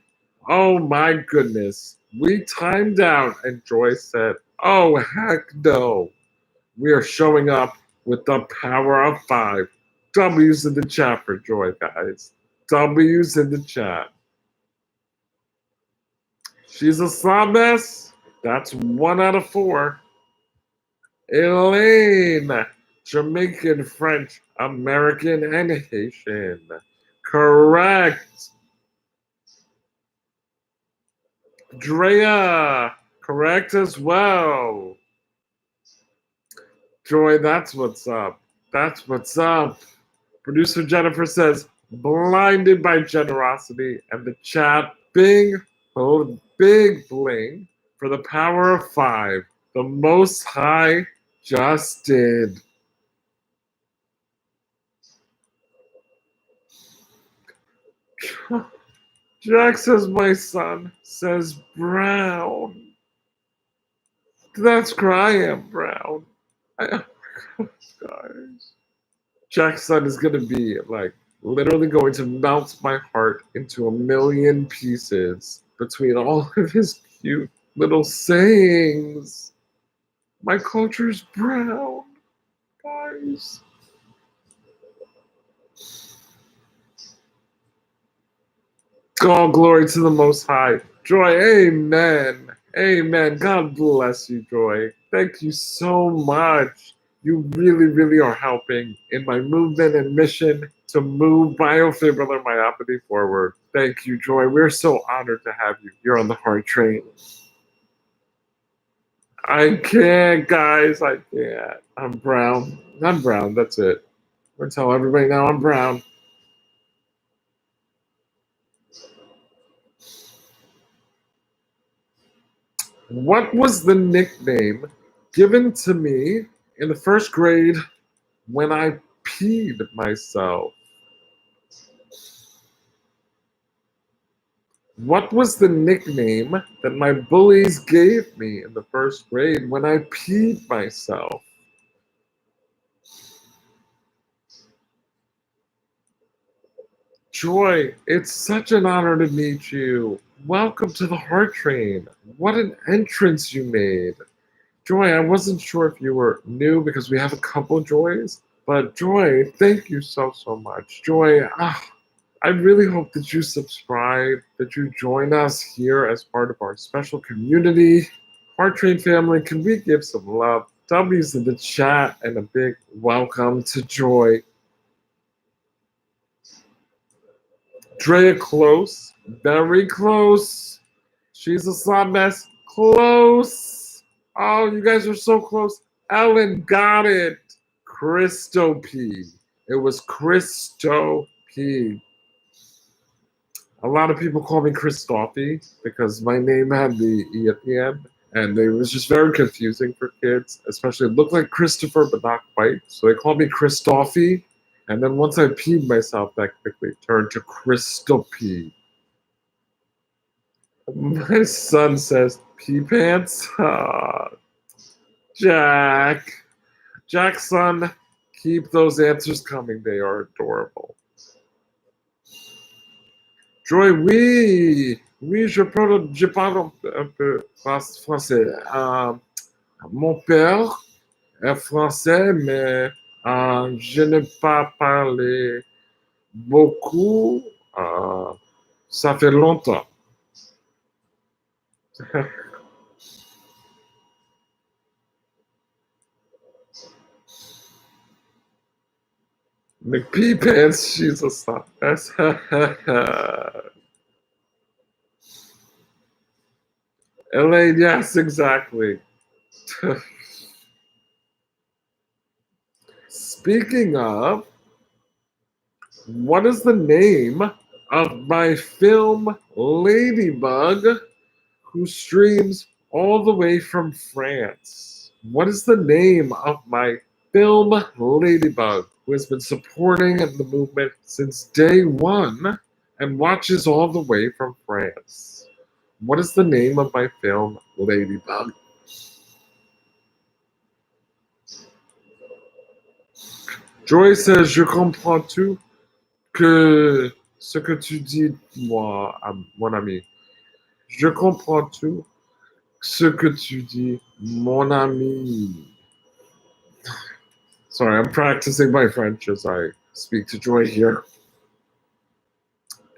Oh my goodness. We timed out and Joy said, oh heck no. We are showing up with the power of 5. W's in the chat for Joy, guys. W's in the chat. She's a slob mess. That's 1 out of 4. Elaine, Jamaican, French, American, and Haitian. Correct. Drea, correct as well. Joy, that's what's up. That's what's up. Producer Jennifer says, blinded by generosity, and the chat, bing, oh, big bling for the power of five. The Most High just did. Jack says, my son says brown. That's cry I am brown. Guys. Jack's son is gonna be like literally going to melt my heart into a million pieces between all of his cute little sayings. My culture's brown, guys. All glory to the Most High. Joy, amen. Amen. God bless you, Joy. Thank you so much. You really, really are helping in my movement and mission to move biofibrillar myopathy forward. Thank you, Joy. We're so honored to have you. You're on the heart train. I can't, guys. I can't. I'm brown. I'm brown. That's it. I'm going to tell everybody now I'm brown. What was the nickname given to me in the first grade when I peed myself? What was the nickname that my bullies gave me in the first grade when I peed myself? Joy, it's such an honor to meet you. Welcome to the Heart Train. What an entrance you made. Joy, I wasn't sure if you were new because we have a couple Joys, but Joy, thank you so, so much. Joy, I really hope that you subscribe, that you join us here as part of our special community. Heart Train family, can we give some love? W's in the chat and a big welcome to Joy. Drea close, very close. She's a slot mess, close. Oh, you guys are so close. Ellen got it. Christo P. It was Christo P. A lot of people call me Christophe because my name had the E at the end. And it was just very confusing for kids, especially it looked like Christopher, but not quite. So they called me Christophe. And then once I peed myself, that quickly turned to Christophe. My son says, pee pants? Jack. Jack's son, keep those answers coming. They are adorable. Joy, oui. Oui, je parle un peu français. Mon père est français, mais je n'ai pas parlé beaucoup. Ça fait longtemps. McPee pants, she's a star. Elaine, yes, exactly. Speaking of, what is the name of my film Ladybug, who streams all the way from France? What is the name of my film Ladybug, who has been supporting the movement since day one and watches all the way from France? What is the name of my film Ladybug? Joy says, je comprends tout que ce que tu dis, moi, mon ami. Je comprends tout ce que tu dis, mon ami. Sorry, I'm practicing my French as I speak to Joy here.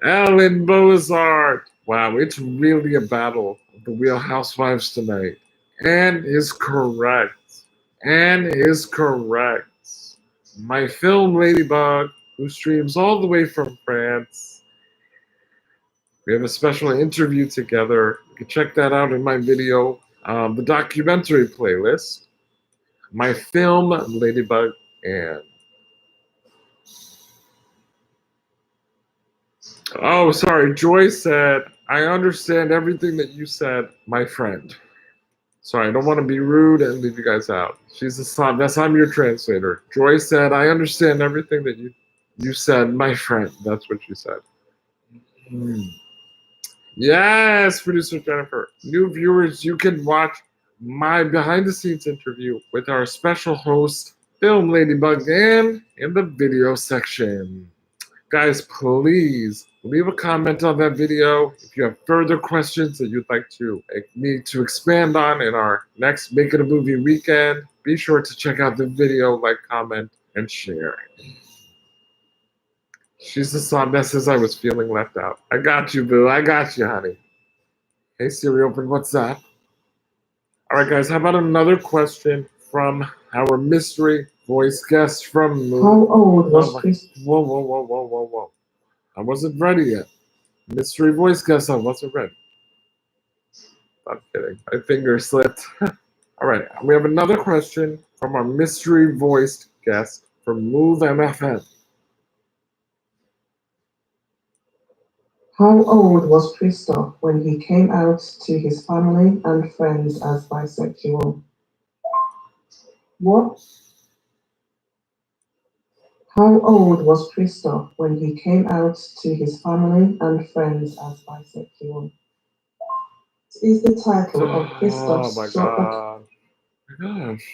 Ellen Bozart. Wow, it's really a battle of the Real Housewives tonight. Anne is correct. Anne is correct. My film Ladybug, who streams all the way from France. We have a special interview together can check that out in my video, the documentary playlist, my film, Ladybug, and oh, sorry, Joy said, I understand everything that you said, my friend. Sorry, I don't want to be rude and leave you guys out. She's a son. That's I'm your translator. Joy said, I understand everything that you said, my friend. That's what she said. Hmm. Yes, producer Jennifer. New viewers, you can watch my behind the scenes interview with our special host, Film Ladybug, and in the video section. Guys, please leave a comment on that video if you have further questions that you'd like me to expand on in our next Make It a Movie weekend. Be sure to check out the video, like, comment, and share. She's the song that says I was feeling left out. I got you, boo. I got you, honey. Hey Siri, open WhatsApp. All right, guys, how about another question from our mystery voice guest from... How old was Christoph? Whoa. I wasn't ready yet. Mystery voice guest, I wasn't ready. I'm kidding. My finger slipped. All right, we have another question from our mystery voiced guest from Move MFM. How old was Christoph when he came out to his family and friends as bisexual? What? How old was Christoph when he came out to his family and friends as bisexual? This is the title of Christoph's Oh my short god. Oh my gosh.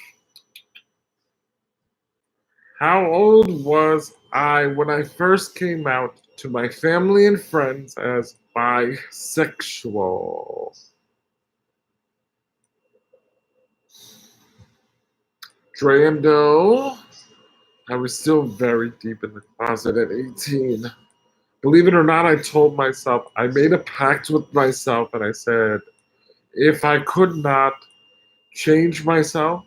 How old was I when I first came out to my family and friends as bisexual? Drando. I was still very deep in the closet at 18. Believe it or not, I told myself, I made a pact with myself and I said, if I could not change myself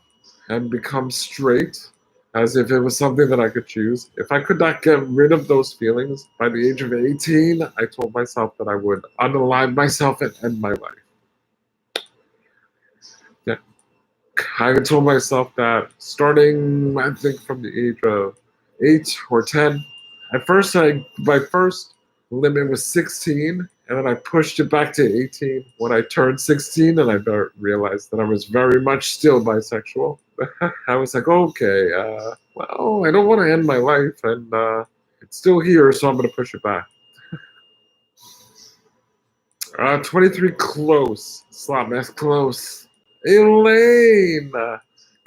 and become straight, as if it was something that I could choose, if I could not get rid of those feelings by the age of 18, I told myself that I would unalive myself and end my life. Yeah. I told myself that starting, I think, from the age of 8 or 10. At first, my first limit was 16, and then I pushed it back to 18 when I turned 16, and I realized that I was very much still bisexual. I was like, okay, well, I don't want to end my life, and it's still here, so I'm going to push it back. 23 close. Slot mess close. Elaine!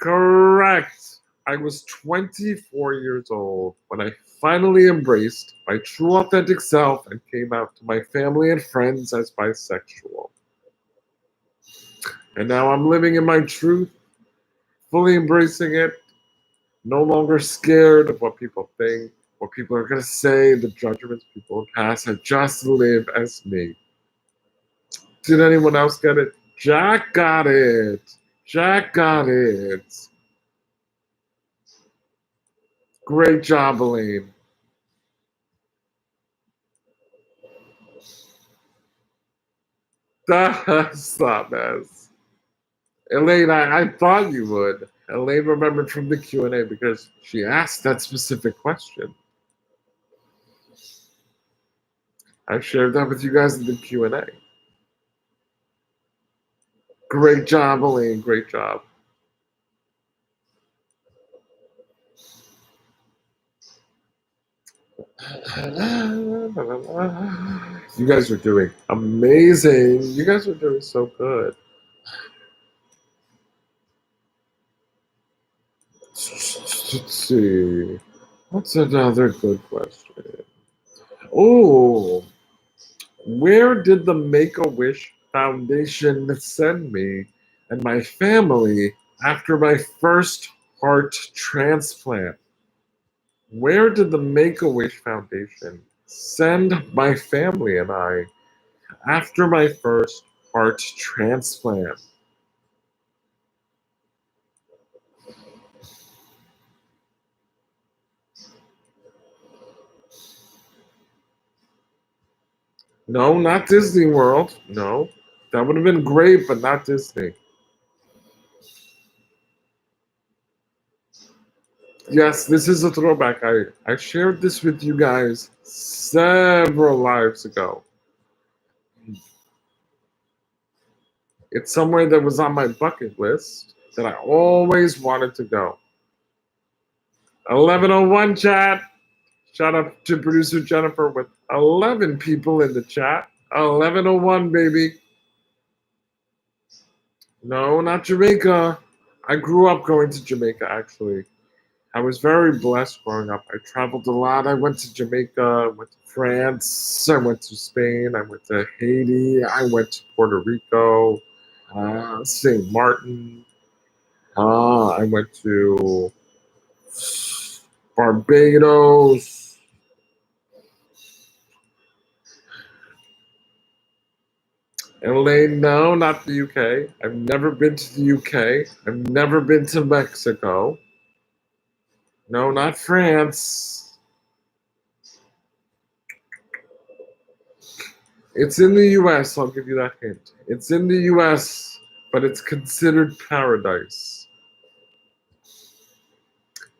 Correct. I was 24 years old when I finally embraced my true authentic self and came out to my family and friends as bisexual. And now I'm living in my truth, fully embracing it, no longer scared of what people think, what people are going to say, the judgments people will pass. I just live as me. Did anyone else get it? Jack got it. Jack got it. Great job, Elaine. Stop, mess. Elaine, I thought you would. Elaine remembered from the Q&A because she asked that specific question. I shared that with you guys in the Q&A. Great job, Elaine. Great job. You guys are doing amazing. You guys are doing so good. Let's see. What's another good question? Oh, where did the Make-A-Wish Foundation send me and my family after my first heart transplant? Where did the Make-A-Wish Foundation send my family and I after my first heart transplant? No, not Disney World. No. That would have been great, but not Disney. Yes, this is a throwback. I shared this with you guys several lives ago. It's somewhere that was on my bucket list that I always wanted to go. 11:01 chat. Shout out to producer Jennifer with 11 people in the chat. 11:01, baby. No, not Jamaica. I grew up going to Jamaica, actually. I was very blessed growing up. I traveled a lot. I went to Jamaica, I went to France, I went to Spain, I went to Haiti, I went to Puerto Rico, St. Martin. I went to Barbados. LA, no, not the UK. I've never been to the UK. I've never been to Mexico. No, not France. It's in the US, I'll give you that hint. It's in the US, but it's considered paradise.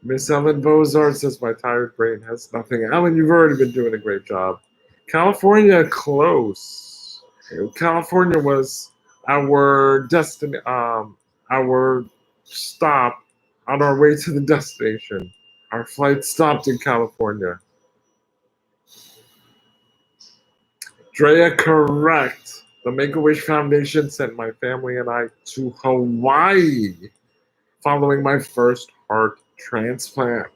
Miss Ellen Bozart says my tired brain has nothing. Ellen, you've already been doing a great job. California, close. California was our destiny, our stop on our way to the destination. Our flight stopped in California. Drea, correct. The Make-A-Wish Foundation sent my family and I to Hawaii following my first heart transplant.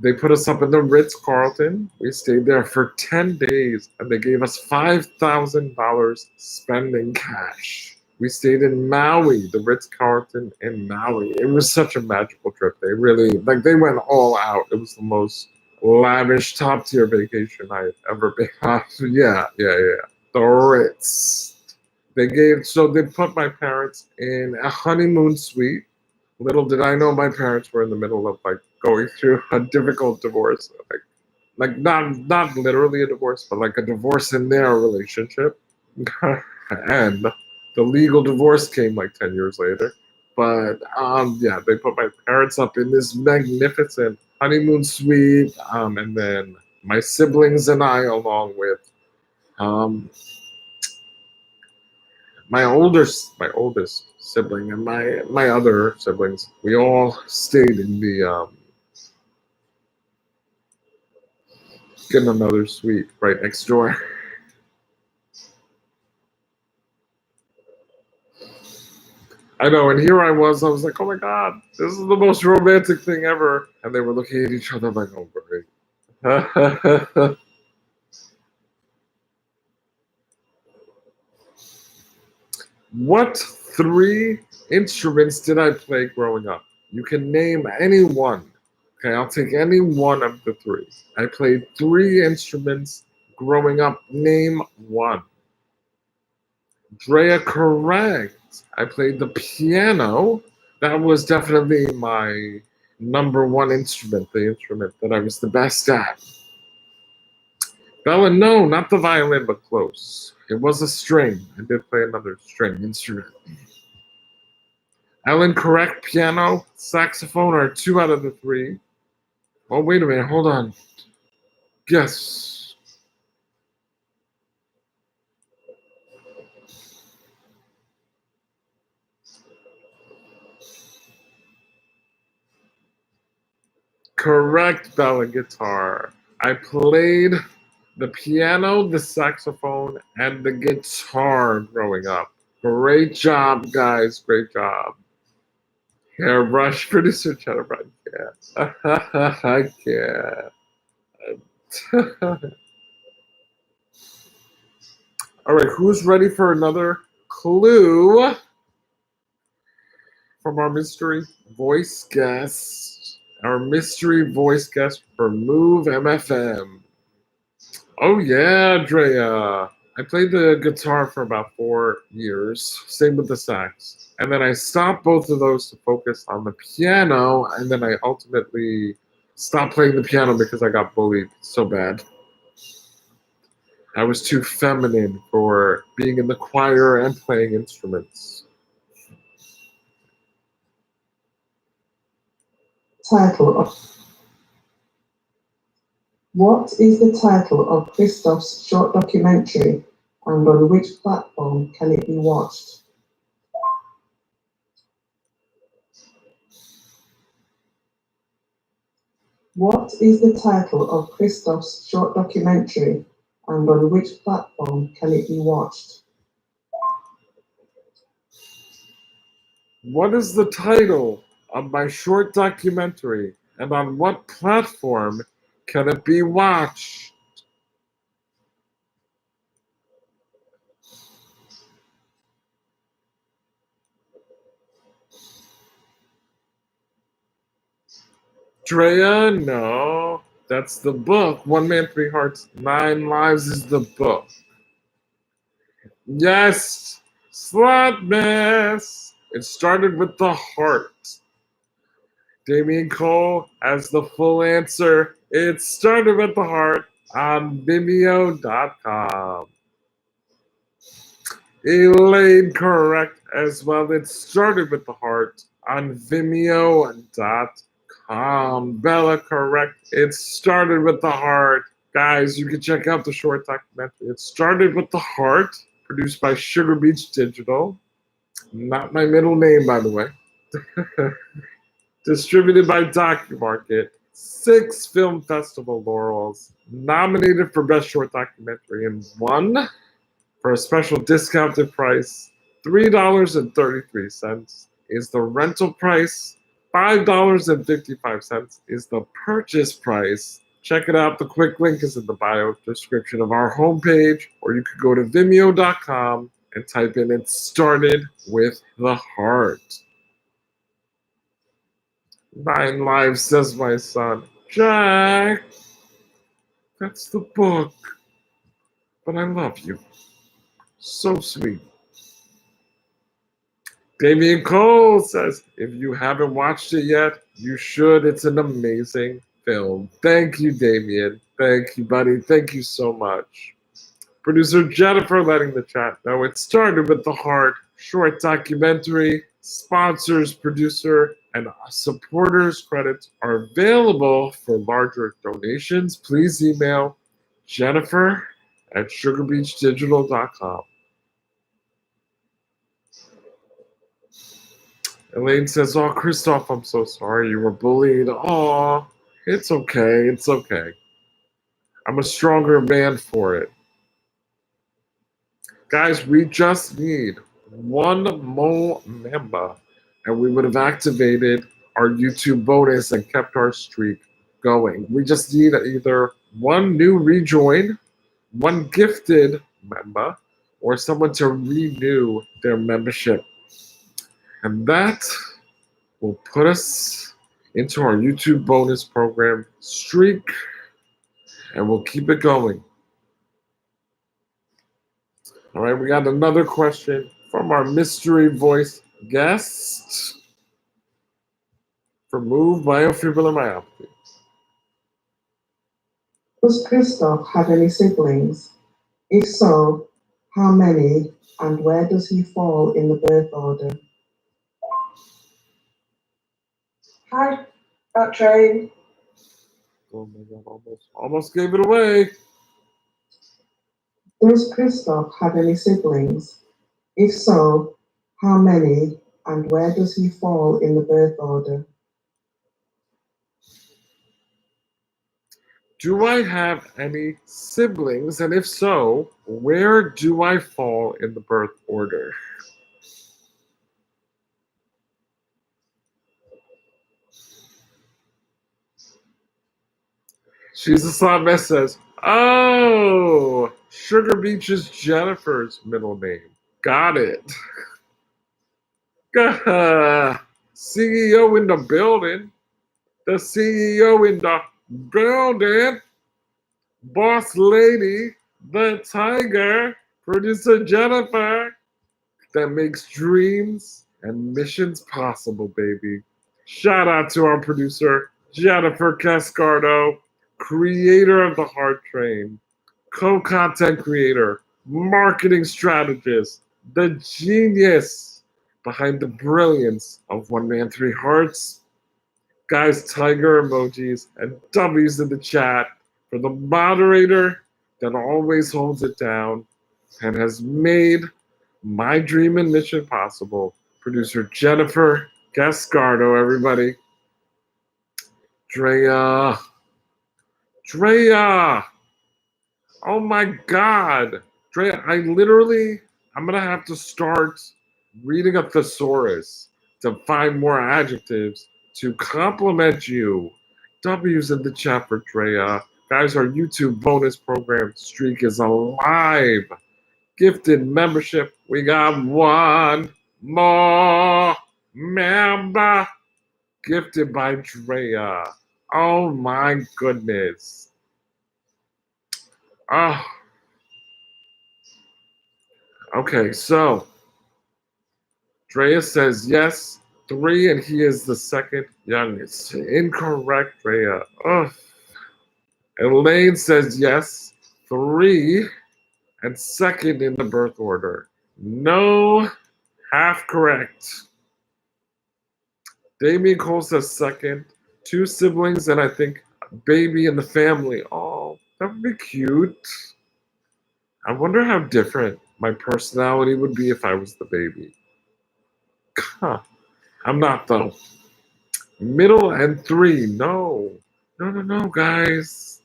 They put us up in the Ritz-Carlton. We stayed there for 10 days, and they gave us $5,000 spending cash. We stayed in Maui, the Ritz-Carlton in Maui. It was such a magical trip. They really, they went all out. It was the most lavish, top-tier vacation I've ever been on. Yeah. The Ritz. They put my parents in a honeymoon suite. Little did I know my parents were in the middle of going through a difficult divorce. Like not literally a divorce, but like a divorce in their relationship. And the legal divorce came 10 years later. But yeah, they put my parents up in this magnificent honeymoon suite, and then my siblings and I, along with my oldest sibling and my other siblings, we all stayed in in another suite right next door. I know, and here I was like, oh my God, this is the most romantic thing ever. And they were looking at each other like, oh great. What 3 instruments did I play growing up? You can name any one. Okay, I'll take any one of the 3. I played 3 instruments growing up. Name one. Drea, correct. I played the piano. That was definitely my number 1 instrument, the instrument that I was the best at. Bella, no, not the violin, but close. It was a string. I did play another string instrument. Ellen, correct. Piano, saxophone are 2 out of the 3. Oh, wait a minute. Hold on. Yes. Correct, Bella, guitar. I played the piano, the saxophone, and the guitar growing up. Great job, guys. Great job. Hairbrush, producer Jennifer. I can't. All right, who's ready for another clue from our mystery voice guest? Our mystery voice guest for Move MFM. Oh yeah, Drea. I played the guitar for about 4 years. Same with the sax. And then I stopped both of those to focus on the piano. And then I ultimately stopped playing the piano because I got bullied so bad. I was too feminine for being in the choir and playing instruments. Title of What is the title of Christoph's short documentary and on which platform can it be watched? What is the title of Christoph's short documentary and on which platform can it be watched? What is the title of my short documentary and on what platform can it be watched? Drea, no. That's the book. One Man, Three Hearts, Nine Lives is the book. Yes, Slotmas. It started with the heart. Damien Cole has the full answer. It started with the heart on Vimeo.com. Elaine, correct as well. It started with the heart on Vimeo.com. Bella, correct. It started with the heart. Guys, you can check out the short documentary. It started with the heart, produced by Sugar Beach Digital. Not my middle name, by the way. Distributed by DocuMarket. 6 film festival laurels. Nominated for Best Short Documentary and won for a special discounted price. $3.33 is the rental price. $5.55 is the purchase price. Check it out. The quick link is in the bio description of our homepage, or you could go to Vimeo.com and type in "It Started with the Heart." 9 lives, says my son. Jack, that's the book. But I love you. So sweet. Damien Cole says, if you haven't watched it yet, you should. It's an amazing film. Thank you, Damien. Thank you, buddy. Thank you so much. Producer Jennifer letting the chat know it started with the heart. Short documentary. Sponsors, producer, and supporters credits are available for larger donations. Please email Jennifer at sugarbeachdigital.com. Elaine says, "Oh, Christoph, I'm so sorry you were bullied. Oh, it's okay. It's okay. I'm a stronger man for it." Guys, we just need one more member, and we would have activated our YouTube bonus and kept our streak going. We just need either one new rejoin, one gifted member, or someone to renew their membership. And that will put us into our YouTube bonus program streak, and we'll keep it going. All right, we got another question from our mystery voice guest for Move Biofibromyalgia. Does Christoph have any siblings? If so, how many and where does he fall in the birth order? Hi, that train. Oh my God, almost gave it away. Does Christoph have any siblings? If so, how many and where does he fall in the birth order? Do I have any siblings? And if so, where do I fall in the birth order? She's a Slot says, "Oh, Sugar Beach is Jennifer's middle name. Got it." CEO in the building. The CEO in the building. Boss lady, the tiger, producer Jennifer, that makes dreams and missions possible, baby. Shout out to our producer, Jennifer Cascardo, creator of the Heart Train. co-content creator, marketing strategist, the genius behind the brilliance of One Man, Three Hearts. Guys, tiger emojis and W's in the chat for the moderator that always holds it down and has made my dream and mission possible. Producer Jennifer Gascardo, everybody. Drea. Oh my God. Drea, I'm going to have to start reading a thesaurus to find more adjectives to compliment you. W's in the chat for Drea. Guys, our YouTube bonus program streak is alive. Gifted membership. We got one more member gifted by Drea. Oh my goodness. Oh. Okay, so Drea says yes, 3, and he is the second youngest. Incorrect, Drea. Ugh. Elaine says yes, 3, and second in the birth order. No, half correct. Damien Cole says second, 2 siblings, and I think a baby in the family. Oh, that would be cute. I wonder how different my personality would be if I was the baby. Huh. I'm not, though. Middle and 3. No, guys.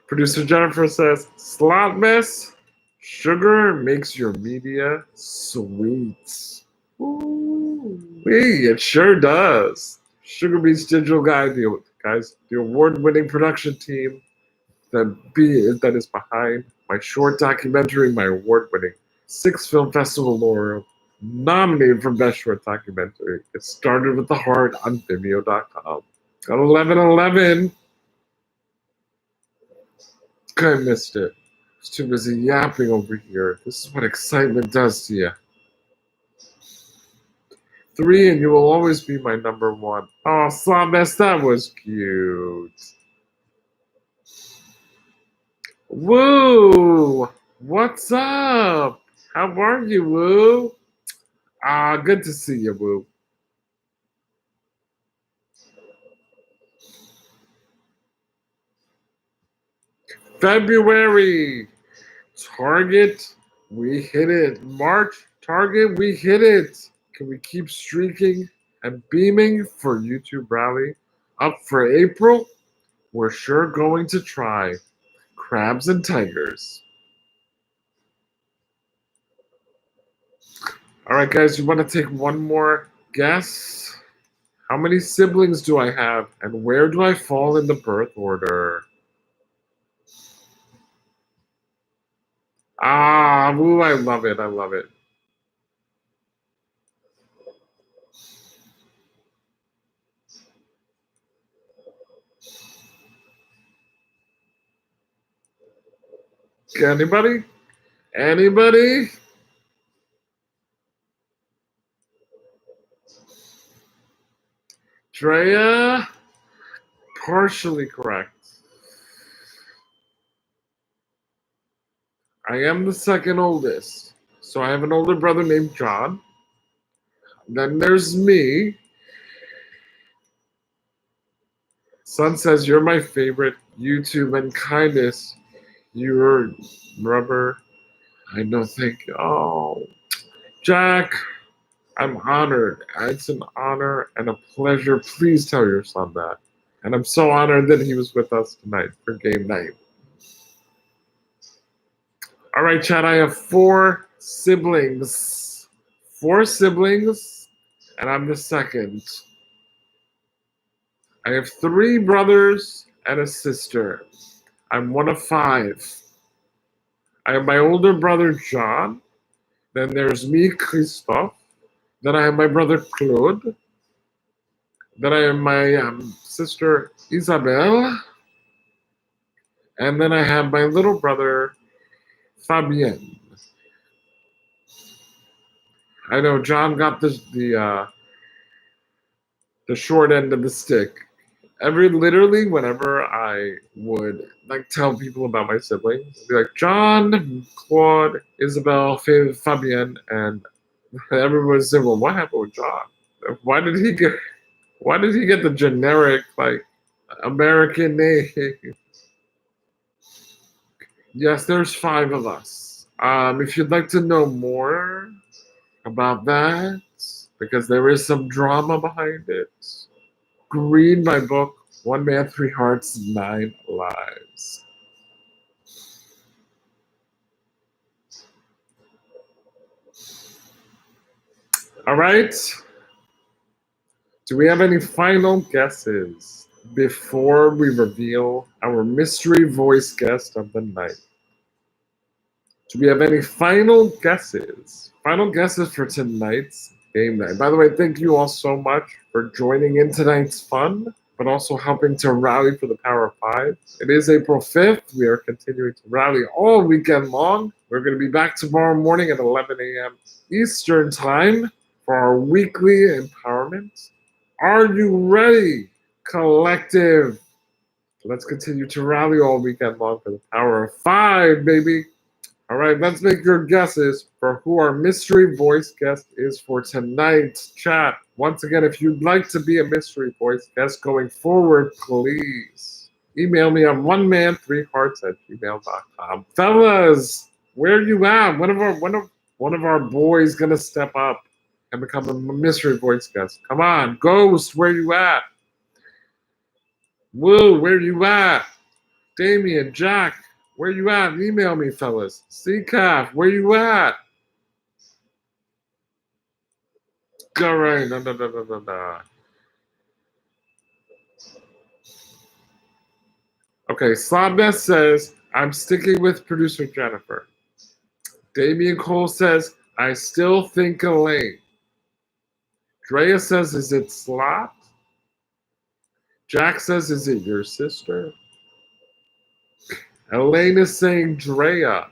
Producer Jennifer says, slot mess. Sugar makes your media sweet. Ooh, it sure does. Sugar Beats Digital Guide, the award-winning production team that is behind my short documentary, my award-winning 6 Film Festival laureate, nominated for Best Short Documentary. It started with the heart on Vimeo.com. Got 11/11. I missed it. I was too busy yapping over here. This is what excitement does to you. 3, and you will always be my number 1. Oh, Slabess, that was cute. Woo! What's up? How are you, Woo? Good to see you, Woo. February. Target, we hit it. March, Target, we hit it. Can we keep streaking and beaming for YouTube Rally? Up for April? We're sure going to try. Crabs and tigers. All right, guys, you want to take one more guess? How many siblings do I have, and where do I fall in the birth order? Ooh, I love it. Anybody? Drea? Partially correct. I am the second oldest. So I have an older brother named John. Then there's me. Son says, you're my favorite. YouTube and kindness. You're rubber. I know, thank you. Oh, Jack, I'm honored. It's an honor and a pleasure. Please tell your son that. And I'm so honored that he was with us tonight for game night. All right, Chad, I have 4 siblings. 4 siblings, and I'm the second. I have 3 brothers and a sister. I'm one of 5. I have my older brother, John. Then there's me, Christophe. Then I have my brother, Claude. Then I have my sister, Isabelle. And then I have my little brother, Fabien. I know John got the short end of the stick. literally whenever I would like tell people about my siblings, I'd be like John, Claude, Isabel, Fabienne, and everyone would say, "Well, what happened with John? Why did he get? Why did he get the generic like American name?" Yes, there's five of us. If you'd like to know more about that, because there is some drama behind it, read my book, One Man, Three Hearts, Nine Lives. All right. Do we have any final guesses before we reveal our mystery voice guest of the night? Do we have any final guesses? Final guesses for tonight's game night. By the way, thank you all so much for joining in tonight's fun, but also helping to rally for the Power of Five. It is April 5th. We are continuing to rally all weekend long. We're going to be back tomorrow morning at 11 a.m. Eastern Time for our weekly empowerment. Are you ready, collective? Let's continue to rally all weekend long for the Power of Five, baby. All right, let's make your guesses for who our mystery voice guest is for tonight's chat. Once again, if you'd like to be a mystery voice guest going forward, please email me on oneman3hearts@gmail.com. Fellas, where you at? One of our boys gonna step up and become a mystery voice guest. Come on, Ghost, where you at? Woo, where you at? Damien, Jack, where you at? Email me, fellas. CCAF, where you at? All right, no. Okay, Slobness says, I'm sticking with producer Jennifer. Damien Cole says, I still think Elaine. Drea says, is it Slot? Jack says, is it your sister? Elaine is saying Drea.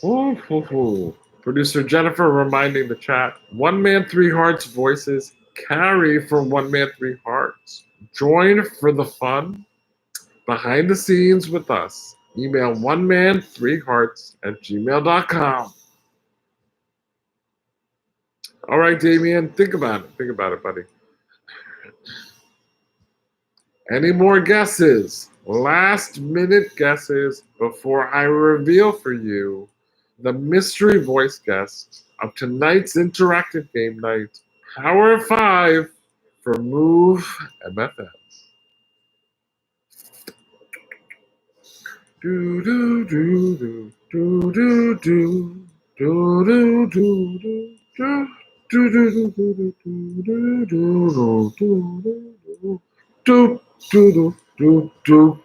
Ooh. Producer Jennifer reminding the chat, One Man, Three Hearts voices carry for One Man, Three Hearts. Join for the fun behind the scenes with us. Email oneman3hearts@gmail.com. All right, Damien, think about it. Think about it, buddy. Any more guesses? Last minute guesses before I reveal for you the mystery voice guest of tonight's interactive game night, Power 5 for Move MFM. Do do do do do do do do do do do. Do do do do do do do do do do do do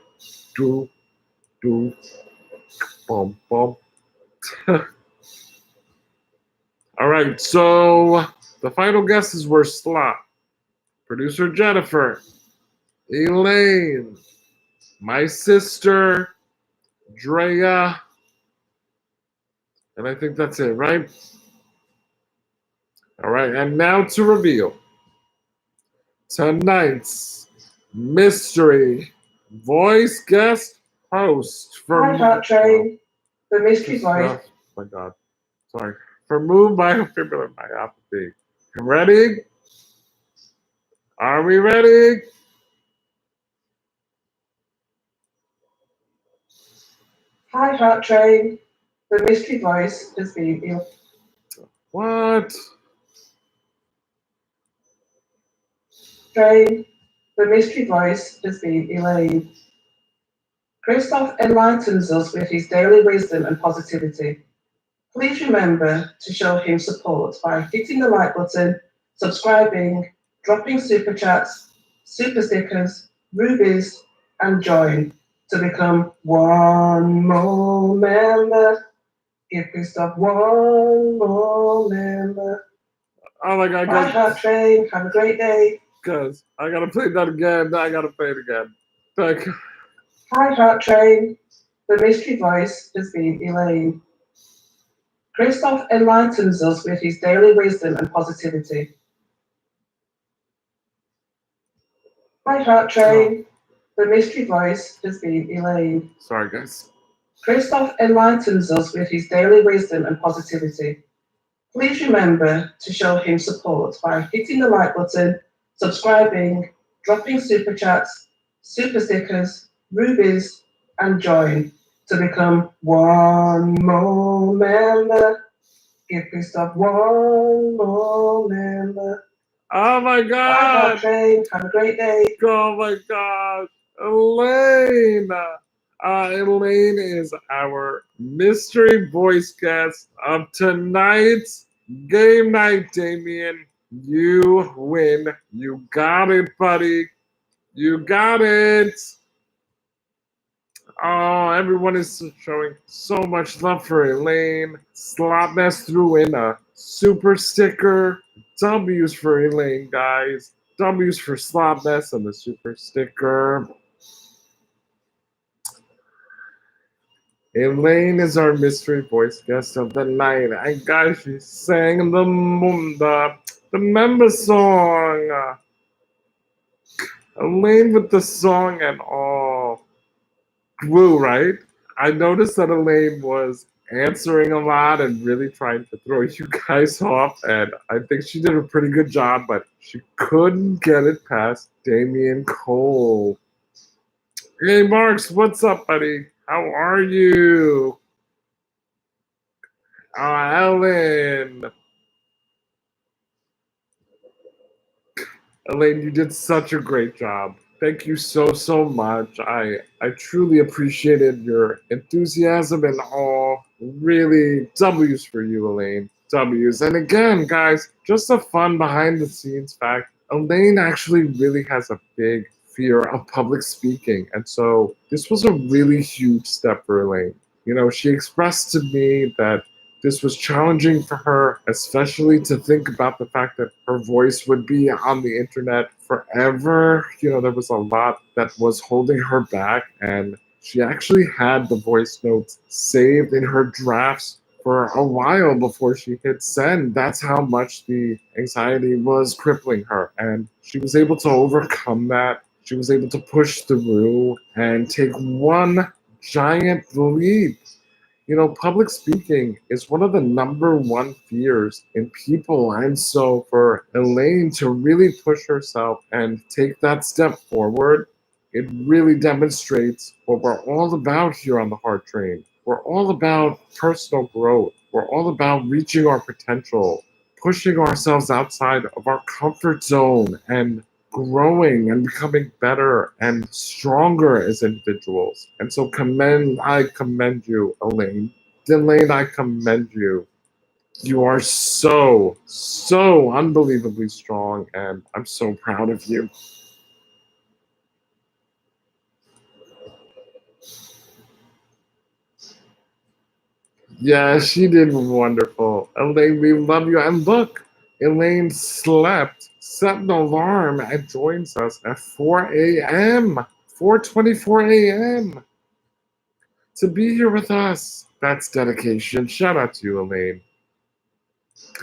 do do bum bum. All right, so the final guesses were Slot, producer Jennifer, Elaine, my sister, Drea, and I think that's it, right? All right, and now to reveal tonight's mystery voice guest host for Hi, Heart Train, the mystery voice. Oh my God, sorry. For Move Biofibular Myopathy. Ready? Are we ready? Hi, Heart Train, the mystery voice has been ill. What? Train, the mystery voice has been Elaine. Christoph enlightens us with his daily wisdom and positivity. Please remember to show him support by hitting the like button, subscribing, dropping super chats, super stickers, rubies, and join to become one more member. Give Christoph one more member. Oh my God, Bye, Heart Train. Have a great day. Guys, I gotta play that again. I gotta play it again. Thank you. Hi, Heart Train. The mystery voice has been Elaine. Christoph enlightens us with his daily wisdom and positivity. Hi, Heart Train. The mystery voice has been Elaine. Sorry, guys. Christoph enlightens us with his daily wisdom and positivity. Please remember to show him support by hitting the like button, subscribing, dropping super chats, super stickers, rubies, and join to become one more member. Give Christoph one more member. Oh my Bye, God! Train. Have a great day. Oh my God! Elaine! Elaine is our mystery voice guest of tonight's game night, Damien. You win. You got it, buddy. You got it. Oh, everyone is showing so much love for Elaine. Slopness threw in a super sticker. W's for Elaine, guys. W's for Slopness and the super sticker. Elaine is our mystery voice guest of the night. And guys, she sang the member song. Elaine with the song and all. Woo, right? I noticed that Elaine was answering a lot and really trying to throw you guys off, and I think she did a pretty good job, but she couldn't get it past Damien Cole. Hey, Marks, what's up, buddy? How are you? Oh, Ellen. Elaine, you did such a great job. Thank you so much. I truly appreciated your enthusiasm and all. Really, W's for you, Elaine. W's. And again, guys, just a fun behind the scenes fact. Elaine actually really has a big fear of public speaking. And so this was a really huge step for Elaine. You know, she expressed to me that this was challenging for her, especially to think about the fact that her voice would be on the internet forever. You know, there was a lot that was holding her back, and she actually had the voice notes saved in her drafts for a while before she hit send. That's how much the anxiety was crippling her, and she was able to overcome that. She was able to push through and take one giant leap. You know, public speaking is one of the number one fears in people. And so for Elaine to really push herself and take that step forward, it really demonstrates what we're all about here on the Heart Train. We're all about personal growth. We're all about reaching our potential, pushing ourselves outside of our comfort zone, and growing and becoming better and stronger as individuals. And so I commend you, Elaine. Elaine, I commend you. You are so unbelievably strong, and I'm so proud of you. Yeah, she did wonderful. Elaine, we love you. And look, Elaine slept, set an alarm, and joins us at 4 a.m. 4:24 a.m. to be here with us. That's dedication. Shout out to you, Elaine.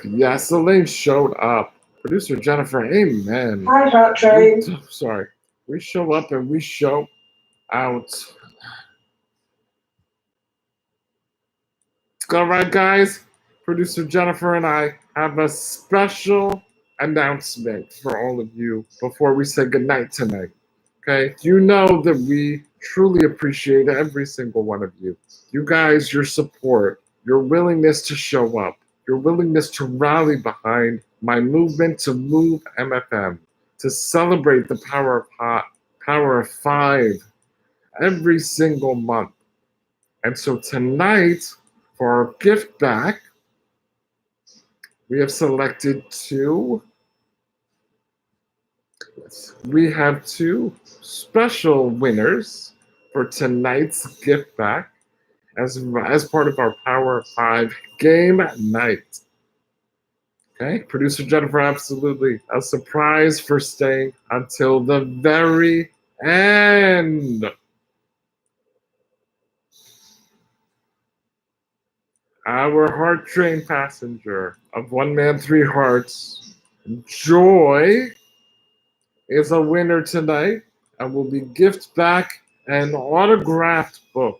Yes, Elaine showed up. Producer Jennifer, amen. Hi, Heart Train. Sorry. We show up and we show out. All right, guys. Producer Jennifer and I have a special announcement for all of you before we say goodnight tonight. Okay? You know that we truly appreciate every single one of you. You guys, your support, your willingness to show up, your willingness to rally behind my movement to move MFM, to celebrate the power of five every single month. And so tonight, for our gift back, we have selected two. We have two special winners for tonight's gift back as part of our Power 5 game night. Okay, producer Jennifer, absolutely. A surprise for staying until the very end. Our Heart Train passenger of One Man, Three Hearts, Joy, is a winner tonight and will be gift back an autographed book,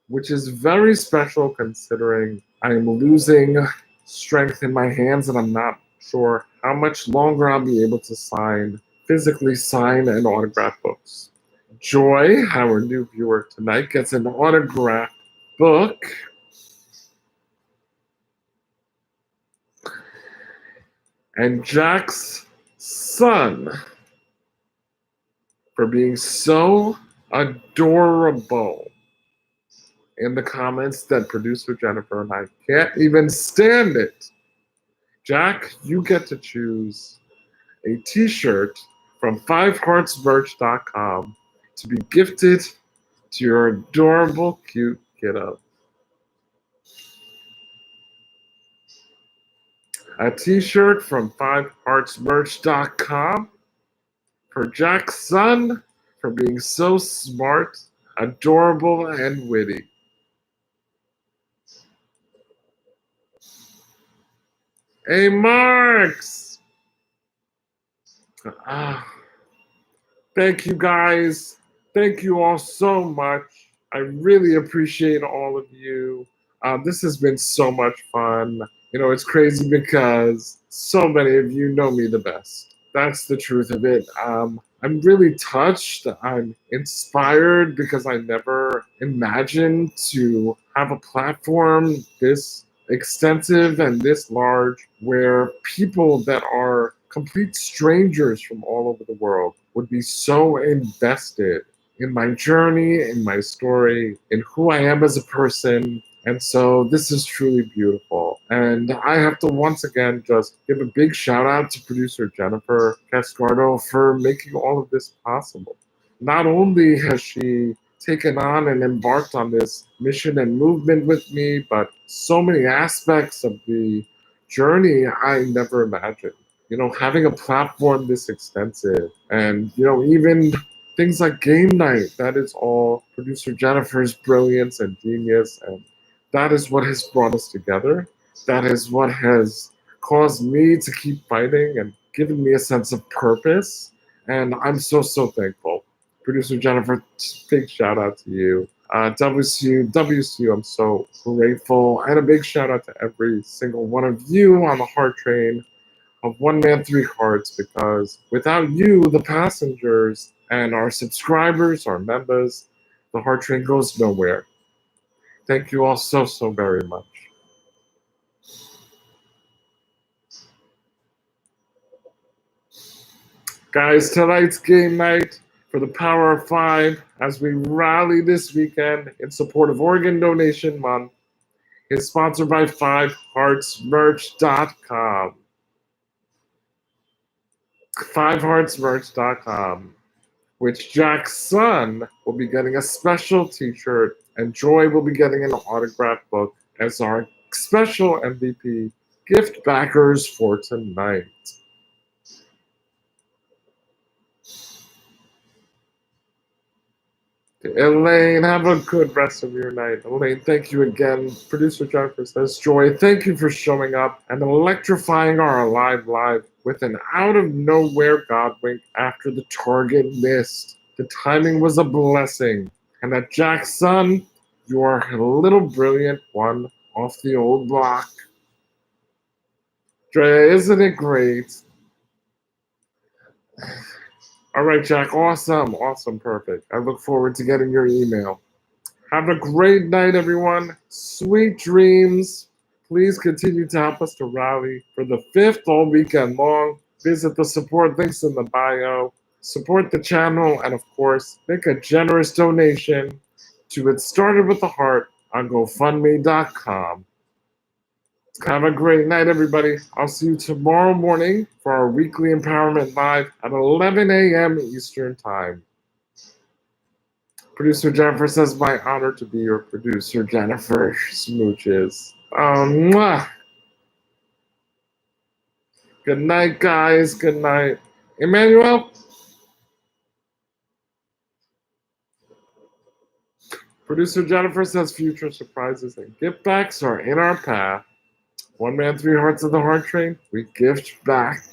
which is very special considering I'm losing strength in my hands and I'm not sure how much longer I'll be able to physically sign and autograph books. Joy, our new viewer tonight, gets an autographed book. And Jack's son, for being so adorable in the comments that producer Jennifer and I can't even stand it. Jack, you get to choose a t-shirt from fiveheartsmerch.com to be gifted to your adorable, cute kiddo. A t-shirt from fiveheartsmerch.com for Jack's son for being so smart, adorable, and witty. Hey, Marks! Thank you guys. Thank you all so much. I really appreciate all of you. This has been so much fun. You know, it's crazy because so many of you know me the best. That's the truth of it. I'm really touched. I'm inspired because I never imagined to have a platform this extensive and this large where people that are complete strangers from all over the world would be so invested in my journey, in my story, in who I am as a person. And so this is truly beautiful. And I have to once again just give a big shout out to producer Jennifer Cascardo for making all of this possible. Not only has she taken on and embarked on this mission and movement with me, but so many aspects of the journey I never imagined. You know, having a platform this extensive and, you know, even things like game night, that is all producer Jennifer's brilliance and genius. And that is what has brought us together. That is what has caused me to keep fighting and given me a sense of purpose. And I'm so, so thankful. Producer Jennifer, big shout out to you. WCU, I'm so grateful. And a big shout out to every single one of you on the Heart Train of One Man, Three Hearts, because without you, the passengers, and our subscribers, our members, the Heart Train goes nowhere. Thank you all so, so very much. Guys, tonight's game night for the Power of Five as we rally this weekend in support of Organ Donation Month is sponsored by FiveHeartsMerch.com. FiveHeartsMerch.com, which Jack's son will be getting a special t-shirt and Joy will be getting an autographed book as our special MVP gift backers for tonight. Elaine, have a good rest of your night. Elaine, thank you again. Producer Jennifer says, Joy, thank you for showing up and electrifying our Alive Live with an out-of-nowhere God wink after the target missed. The timing was a blessing. And that Jack's son, you are a little brilliant one off the old block. Drea, isn't it great? All right, Jack, awesome, perfect. I look forward to getting your email. Have a great night, everyone. Sweet dreams. Please continue to help us to rally for the 5th all weekend long. Visit the support links in the bio. Support the channel, and of course, make a generous donation to It Started With a Heart on GoFundMe.com. Have a great night, everybody. I'll see you tomorrow morning for our weekly Empowerment Live at 11 a.m. Eastern Time. Producer Jennifer says, my honor to be your producer, Jennifer. Smooches. Mwah. Good night, guys. Good night. Emmanuel? Producer Jennifer says, future surprises and gift backs are in our path. One Man, Three Hearts of the Heart Train, we gift back.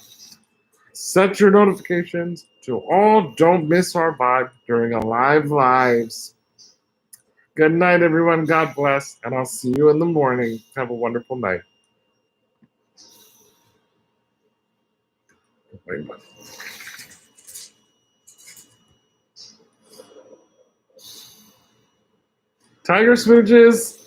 Set your notifications to all. Don't miss our vibe during our lives. Good night, everyone. God bless. And I'll see you in the morning. Have a wonderful night. Tiger smooches.